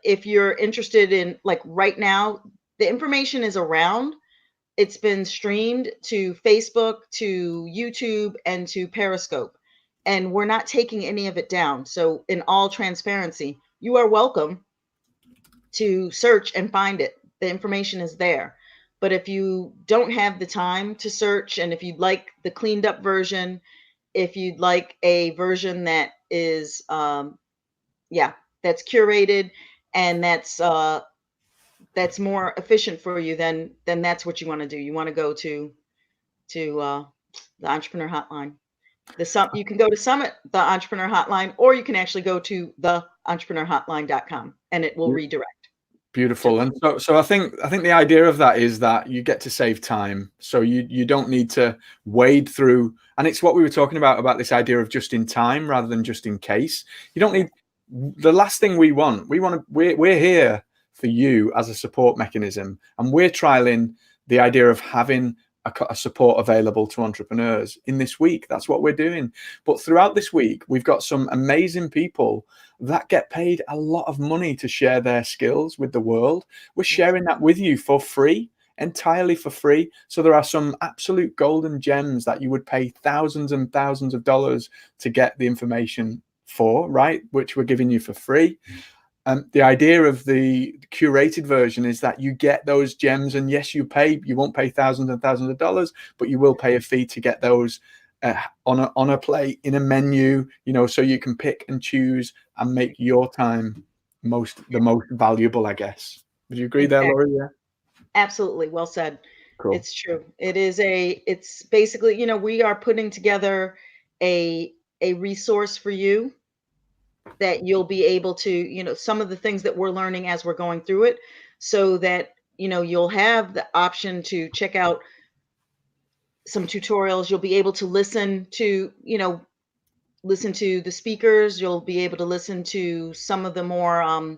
If you're interested in, like, right now, the information is around. It's been streamed to Facebook, to YouTube, and to Periscope, and we're not taking any of it down. So, in all transparency, you are welcome to search and find it. The information is there. But if you don't have the time to search, and if you'd like the cleaned up version, if you'd like a version that is, yeah, that's curated and that's more efficient for you, then that's what you want to do. You want to go to the Entrepreneur Hotline. You can go to Summit, the Entrepreneur Hotline, or you can actually go to the entrepreneurhotline.com, and it will redirect to. Beautiful. And so I think the idea of that is that you get to save time. So you don't need to wade through, and it's what we were talking about this idea of just in time rather than just in case. You don't Yeah, need the last thing we're here for you as a support mechanism, and we're trialing the idea of having a support available to entrepreneurs in this week. That's what we're doing. But throughout this week, we've got some amazing people that get paid a lot of money to share their skills with the world. We're yes, sharing that with you for free, entirely for free. So there are some absolute golden gems that you would pay thousands and thousands of dollars to get the information for, right? Which we're giving you for free. The idea of the curated version is that you get those gems, and yes, you won't pay thousands and thousands of dollars, but you will pay a fee to get those on a plate in a menu, so you can pick and choose and make your time the most valuable, I guess. Would you agree there, exactly. Laurie? Yeah. Absolutely. Well said. Cool. It's true. It's basically, we are putting together a a resource for you that you'll be able to, some of the things that we're learning as we're going through it, so that, you'll have the option to check out some tutorials. You'll be able to listen to the speakers. You'll be able to listen to some of the more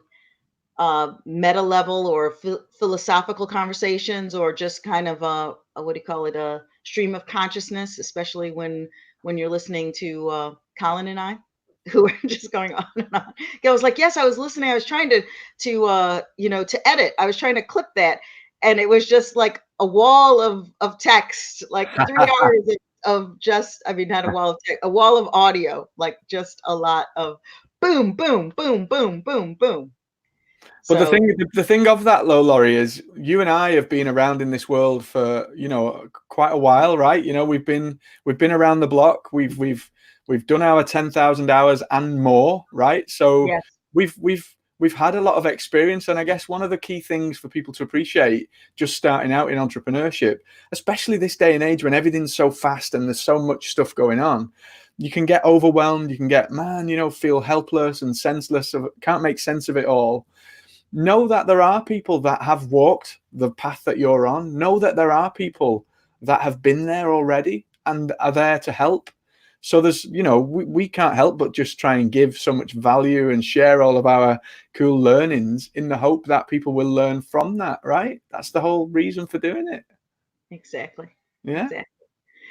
meta level or philosophical conversations, or just kind of a what do you call it, a stream of consciousness, especially when you're listening to Colin and I, who are just going on and on. I was like, yes, I was listening. I was trying to edit. I was trying to clip that, and it was just like a wall of text, like 3 hours of just, I mean, not a wall of text, a wall of audio, like just a lot of boom, boom, boom, boom, boom, boom. But the So thing, the thing of that, though, Laurie, is you and I have been around in this world for quite a while, right? We've been around the block. We've done our 10,000 hours and more, right? So yes, we've had a lot of experience, and I guess one of the key things for people to appreciate just starting out in entrepreneurship, especially this day and age when everything's so fast and there's so much stuff going on, you can get overwhelmed. You can get, feel helpless and senseless, can't make sense of it all. Know that there are people that have walked the path that you're on. Know that there are people that have been there already and are there to help. So we can't help but just try and give so much value and share all of our cool learnings in the hope that people will learn from that, right? That's the whole reason for doing it. exactly. Yeah. Exactly.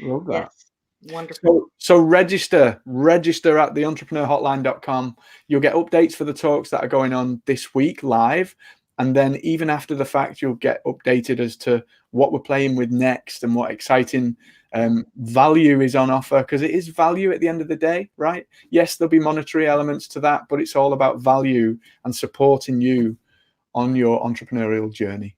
Love that. Yes. Wonderful. So register at theentrepreneur.hotline.com. You'll get updates for the talks that are going on this week live. And then even after the fact, you'll get updated as to what we're playing with next and what exciting Value is on offer, because it is value at the end of the day, right? Yes, there'll be monetary elements to that, but it's all about value and supporting you on your entrepreneurial journey.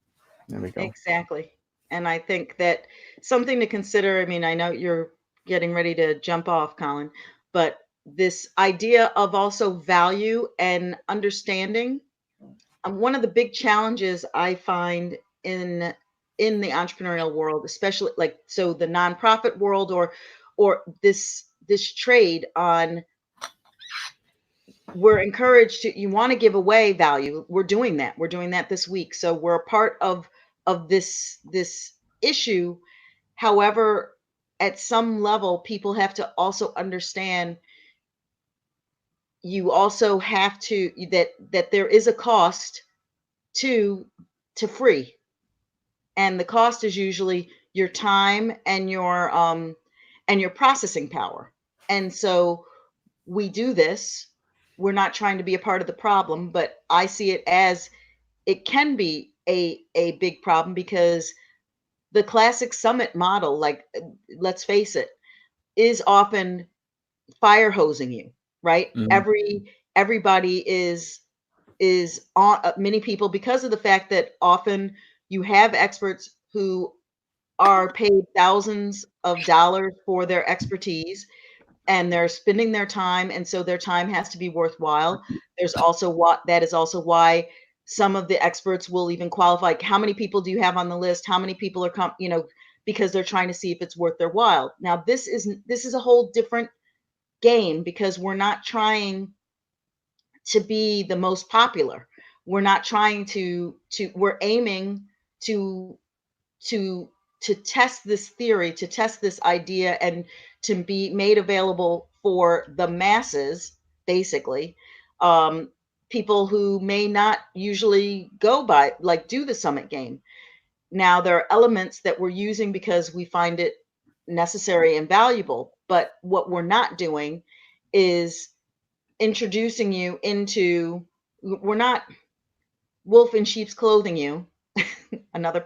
There we go. Exactly. And I think that something to consider. I mean, I know you're getting ready to jump off, Colin, but this idea of also value and understanding. One of the big challenges I find in the entrepreneurial world, especially like so the nonprofit world or this trade on, we're encouraged to, you want to give away value. We're doing that this week, so we're a part of this issue. However, at some level people have to also understand, you also have to, that there is a cost to free, and the cost is usually your time and your processing power. And so we do this, we're not trying to be a part of the problem, but I see it as, it can be a big problem, because the classic summit model, like, let's face it, is often fire hosing you, right? Mm. Everybody is on, many people, because of the fact that often you have experts who are paid thousands of dollars for their expertise, and they're spending their time, and so their time has to be worthwhile. There's also what that is also why some of the experts will even qualify, like, how many people do you have on the list, how many people are because they're trying to see if it's worth their while. Now this is a whole different game, because we're not trying to be the most popular. We're not trying we're aiming to to test this theory, to test this idea, and to be made available for the masses, basically. Um, People who may not usually go by, like, do the summit game. Now, there are elements that we're using because we find it necessary and valuable, but what we're not doing is introducing you into, we're not wolf in sheep's clothing you, another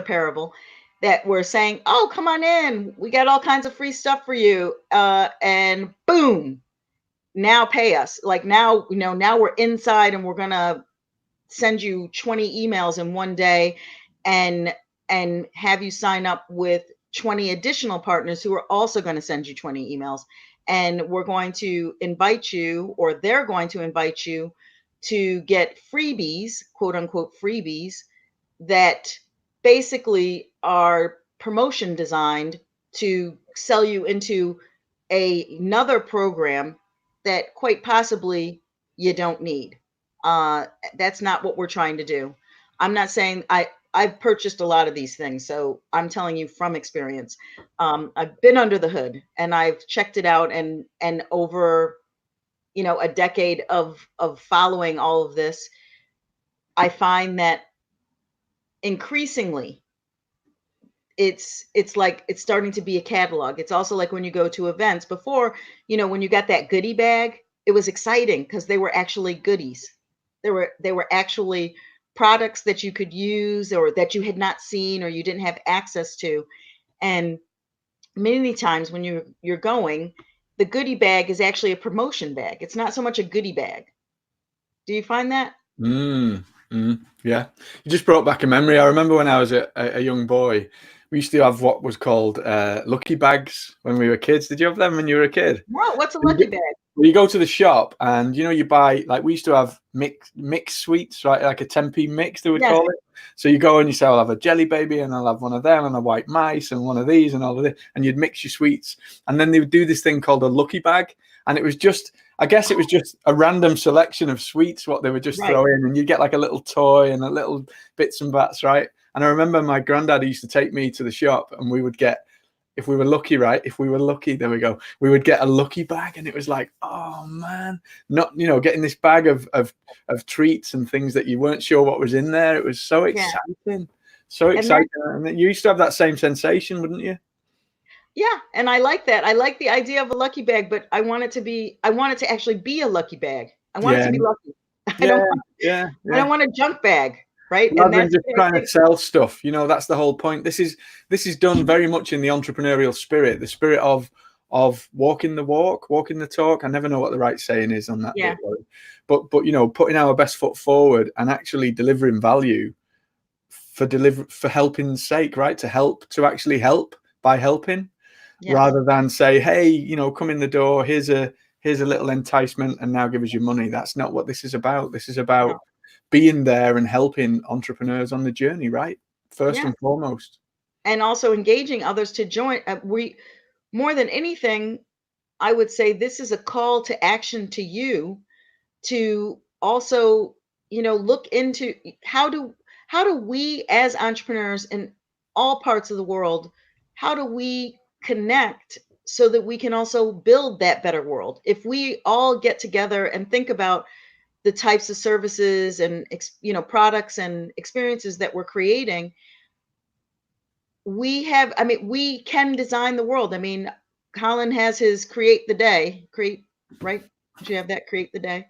parable, that we're saying, oh, come on in, we got all kinds of free stuff for you, and boom, now pay us. Like, now, now we're inside and we're gonna send you 20 emails in one day, and have you sign up with 20 additional partners who are also going to send you 20 emails, and we're going to invite you, or they're going to invite you, to get freebies, quote unquote freebies, that basically are promotion designed to sell you into another program that quite possibly you don't need. Uh, that's not what we're trying to do. I'm not saying, I've purchased a lot of these things, so I'm telling you from experience. I've been under the hood and I've checked it out, and over a decade of following all of this, I find that increasingly it's like it's starting to be a catalog. It's also like when you go to events before, when you got that goodie bag, it was exciting because they were actually goodies. They were actually products that you could use, or that you had not seen, or you didn't have access to. And many times when you're going, the goodie bag is actually a promotion bag. It's not so much a goodie bag. Do you find that? Mm, yeah. You just brought back a memory. I remember when I was a young boy, we used to have what was called lucky bags when we were kids. Did you have them when you were a kid? Wow, what's a lucky bag? You go to the shop and you buy, like, we used to have mix sweets, right? Like a 10p mix, they would Yes. call it. So you go and you say, I'll have a jelly baby, and I'll have one of them, and a white mice, and one of these, and all of this, and you'd mix your sweets. And then they would do this thing called a lucky bag, and it was just, I guess it was just a random selection of sweets what they would just Right. throw in, and you'd get like a little toy and a little bits and bats, right? And I remember my granddad used to take me to the shop, and we would get, if we were lucky, right? If we were lucky, there we go. We would get a lucky bag, and it was like, oh man, not getting this bag of treats and things that you weren't sure what was in there. It was so exciting, so exciting. And you used to have that same sensation, wouldn't you? Yeah, and I like that. I like the idea of a lucky bag, but I want it to actually be a lucky bag. I want it Yeah, to be lucky. I yeah, don't yeah, I yeah. don't want a junk bag. right? And Rather than that's just what I trying to think. sell stuff, that's the whole point. This is done very much in the entrepreneurial spirit, the spirit of walking the walk, walking the talk. I never know what the right saying is on that Yeah, bit, Laurie. But putting our best foot forward and actually delivering value for helping's sake, right? To actually help by helping, yes, rather than say, hey, come in the door, here's a little enticement and now give us your money. That's not what this is about. This is no, about being there and helping entrepreneurs on the journey, right? First yes, and foremost. and also engaging others to join. We more than anything, I would say this is a call to action to you to also, look into how do we as entrepreneurs in all parts of the world, how do we connect so that we can also build that better world? If we all get together and think about the types of services and products and experiences that we're creating, we can design the world. I mean, Colin has his create the day, create, right? Do you have that, create the day?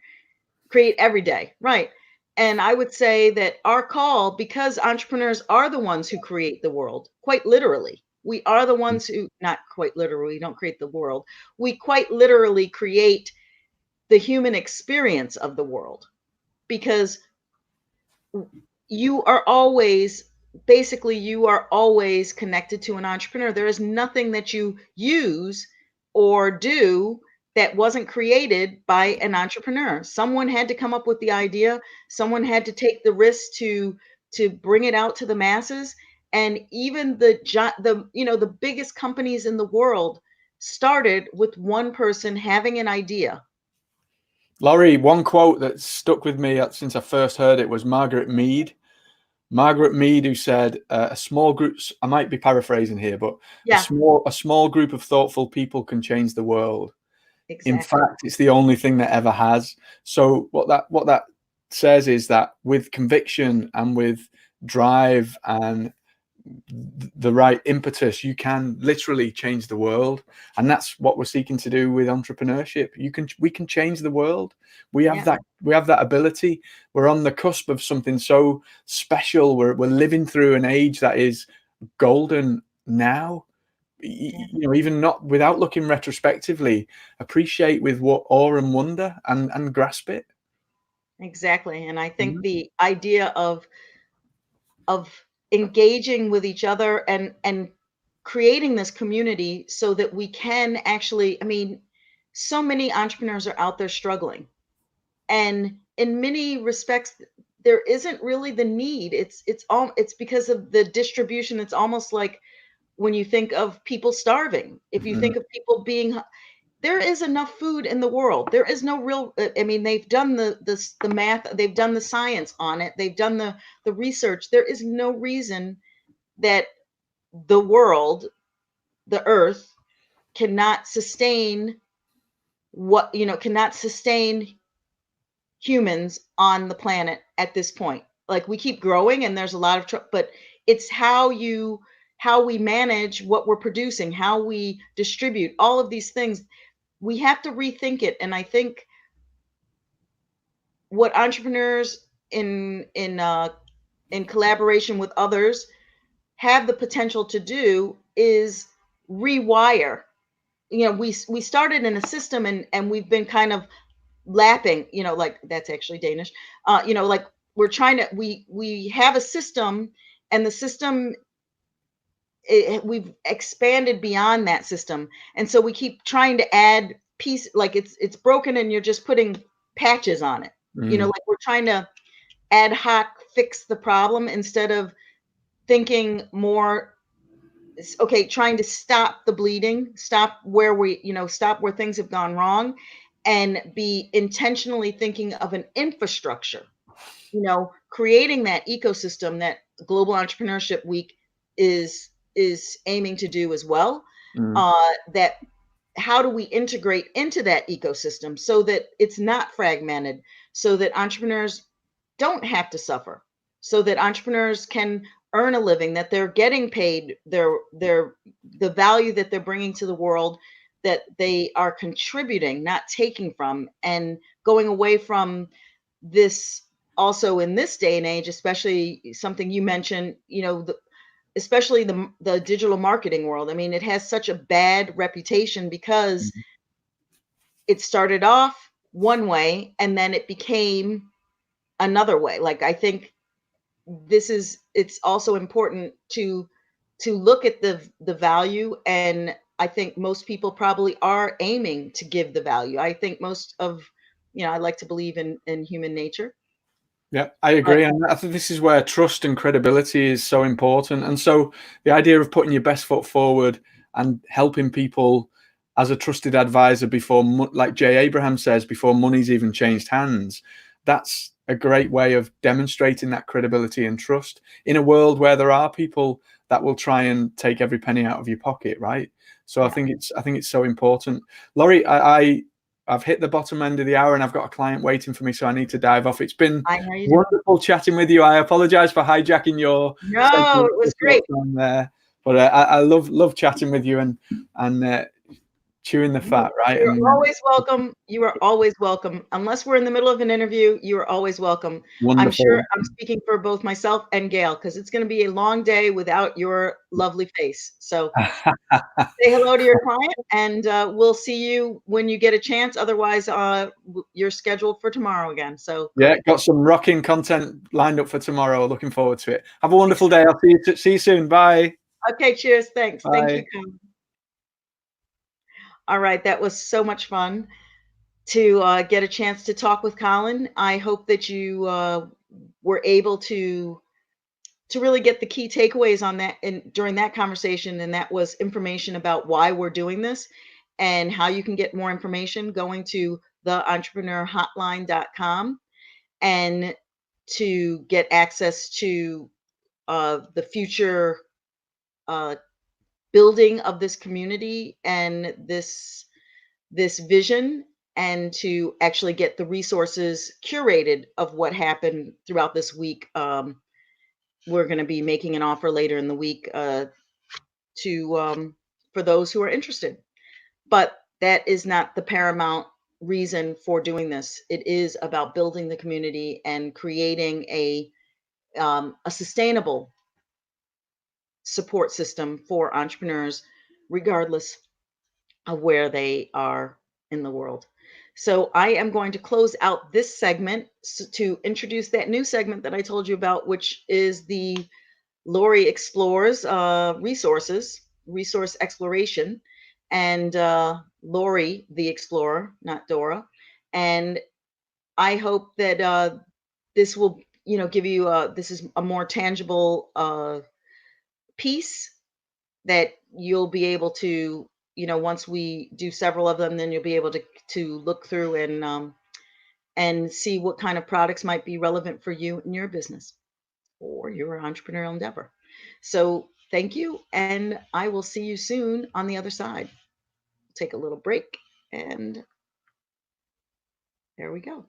Create every day, right? And I would say that our call, because entrepreneurs are the ones who create the world, quite literally. We are the ones who, not quite literally, don't create the world. We quite literally create the human experience of the world, because you are always, basically you are always connected to an entrepreneur. There is nothing that you use or do that wasn't created by an entrepreneur. Someone had to come up with the idea, someone had to take the risk to bring it out to the masses. And even the biggest companies in the world started with one person having an idea. Laurie, one quote that stuck with me since I first heard it was Margaret Mead. Margaret Mead, who said, "A small group." I might be paraphrasing here, but Yeah, a small group of thoughtful people can change the world. In exactly. fact, it's the only thing that ever has. So what that says is that with conviction and with drive and the right impetus, you can literally change the world. And that's what we're seeking to do with entrepreneurship. We can change the world. Yeah, We have that ability. We're on the cusp of something so special. We're living through an age that is golden now. yeah, Even not without looking retrospectively, appreciate with what awe and wonder and grasp it. exactly. And I think Mhm. the idea of engaging with each other and creating this community so that we can actually, I mean, so many entrepreneurs are out there struggling, and in many respects there isn't really the need. It's because of the distribution. It's almost like when you think of people starving, if you Mm. think of people being, there is enough food in the world. There is no real, I mean, they've done the math, they've done the science on it, they've done the research. There is no reason that the world, the earth, cannot sustain cannot sustain humans on the planet at this point. Like, we keep growing and there's a lot of but it's how we manage what we're producing, how we distribute all of these things. We have to rethink it. And I think what entrepreneurs in collaboration with others have the potential to do is rewire. We started in a system, and we've been kind of lapping, like, that's actually Danish. Like, we're trying to we have a system, and the system, we've expanded beyond that system, and so we keep trying to add piece, like it's broken and you're just putting patches on it. Mm. Like, we're trying to ad hoc fix the problem instead of thinking more, okay, trying to stop the bleeding, stop where things have gone wrong, and be intentionally thinking of an infrastructure, creating that ecosystem that Global Entrepreneurship Week is aiming to do as well. Mm. That How do we integrate into that ecosystem so that it's not fragmented, so that entrepreneurs don't have to suffer, so that entrepreneurs can earn a living, that they're getting paid the value that they're bringing to the world, that they are contributing, not taking from, and going away from this also in this day and age, especially something you mentioned, especially the digital marketing world. I mean, it has such a bad reputation because Mhm. it started off one way and then it became another way. Like I think it's also important to look at the value, and I think most people probably are aiming to give the value. I think most of, I like to believe in human nature, Yeah, I but agree. And I think this is where trust and credibility is so important. And so the idea of putting your best foot forward and helping people as a trusted advisor before, like Jay Abraham says, before money's even changed hands, that's a great way of demonstrating that credibility and trust in a world where there are people that will try and take every penny out of your pocket, right? So yeah, I think it's so important. Laurie, I've hit the bottom end of the hour and I've got a client waiting for me, so I need to dive off. It's been I know you do. wonderful chatting with you. I apologize for hijacking your No, segment it was just your great. time there, but I love chatting with you and chewing the fat, right? You're And always welcome. You are always welcome. Unless we're in the middle of an interview, you are always welcome. I'm sure wonderful. I'm speaking for both myself and Gail because it's going to be a long day without your lovely face. So say hello to your client, and we'll see you when you get a chance. Otherwise, you're scheduled for tomorrow again. So Yeah, cool. got some rocking content lined up for tomorrow. Looking forward to it. Have a wonderful Excellent. day. I'll see you soon. Bye. Okay, cheers. Thanks. Thank you, Bye. Colin. All right, that was so much fun to get a chance to talk with Colin. I hope that you were able to really get the key takeaways on that and during that conversation, and that was information about why we're doing this and how you can get more information going to theentrepreneur.hotline.com and to get access to the future uh, building of this community and this vision, and to actually get the resources curated of what happened throughout this week. We're going to be making an offer later in the week to for those who are interested. But that is not the paramount reason for doing this. It is about building the community and creating a sustainable support system for entrepreneurs, regardless of where they are in the world. So I am going to close out this segment to introduce that new segment that I told you about, which is the Lori explores resource exploration, and Lori the explorer, not Dora. And I hope that this will, give you this is a more tangible piece that you'll be able to, once we do several of them, then you'll be able to look through and see what kind of products might be relevant for you and your business or your entrepreneurial endeavor. So thank you, and I will see you soon on the other side. Take a little break, and there we go.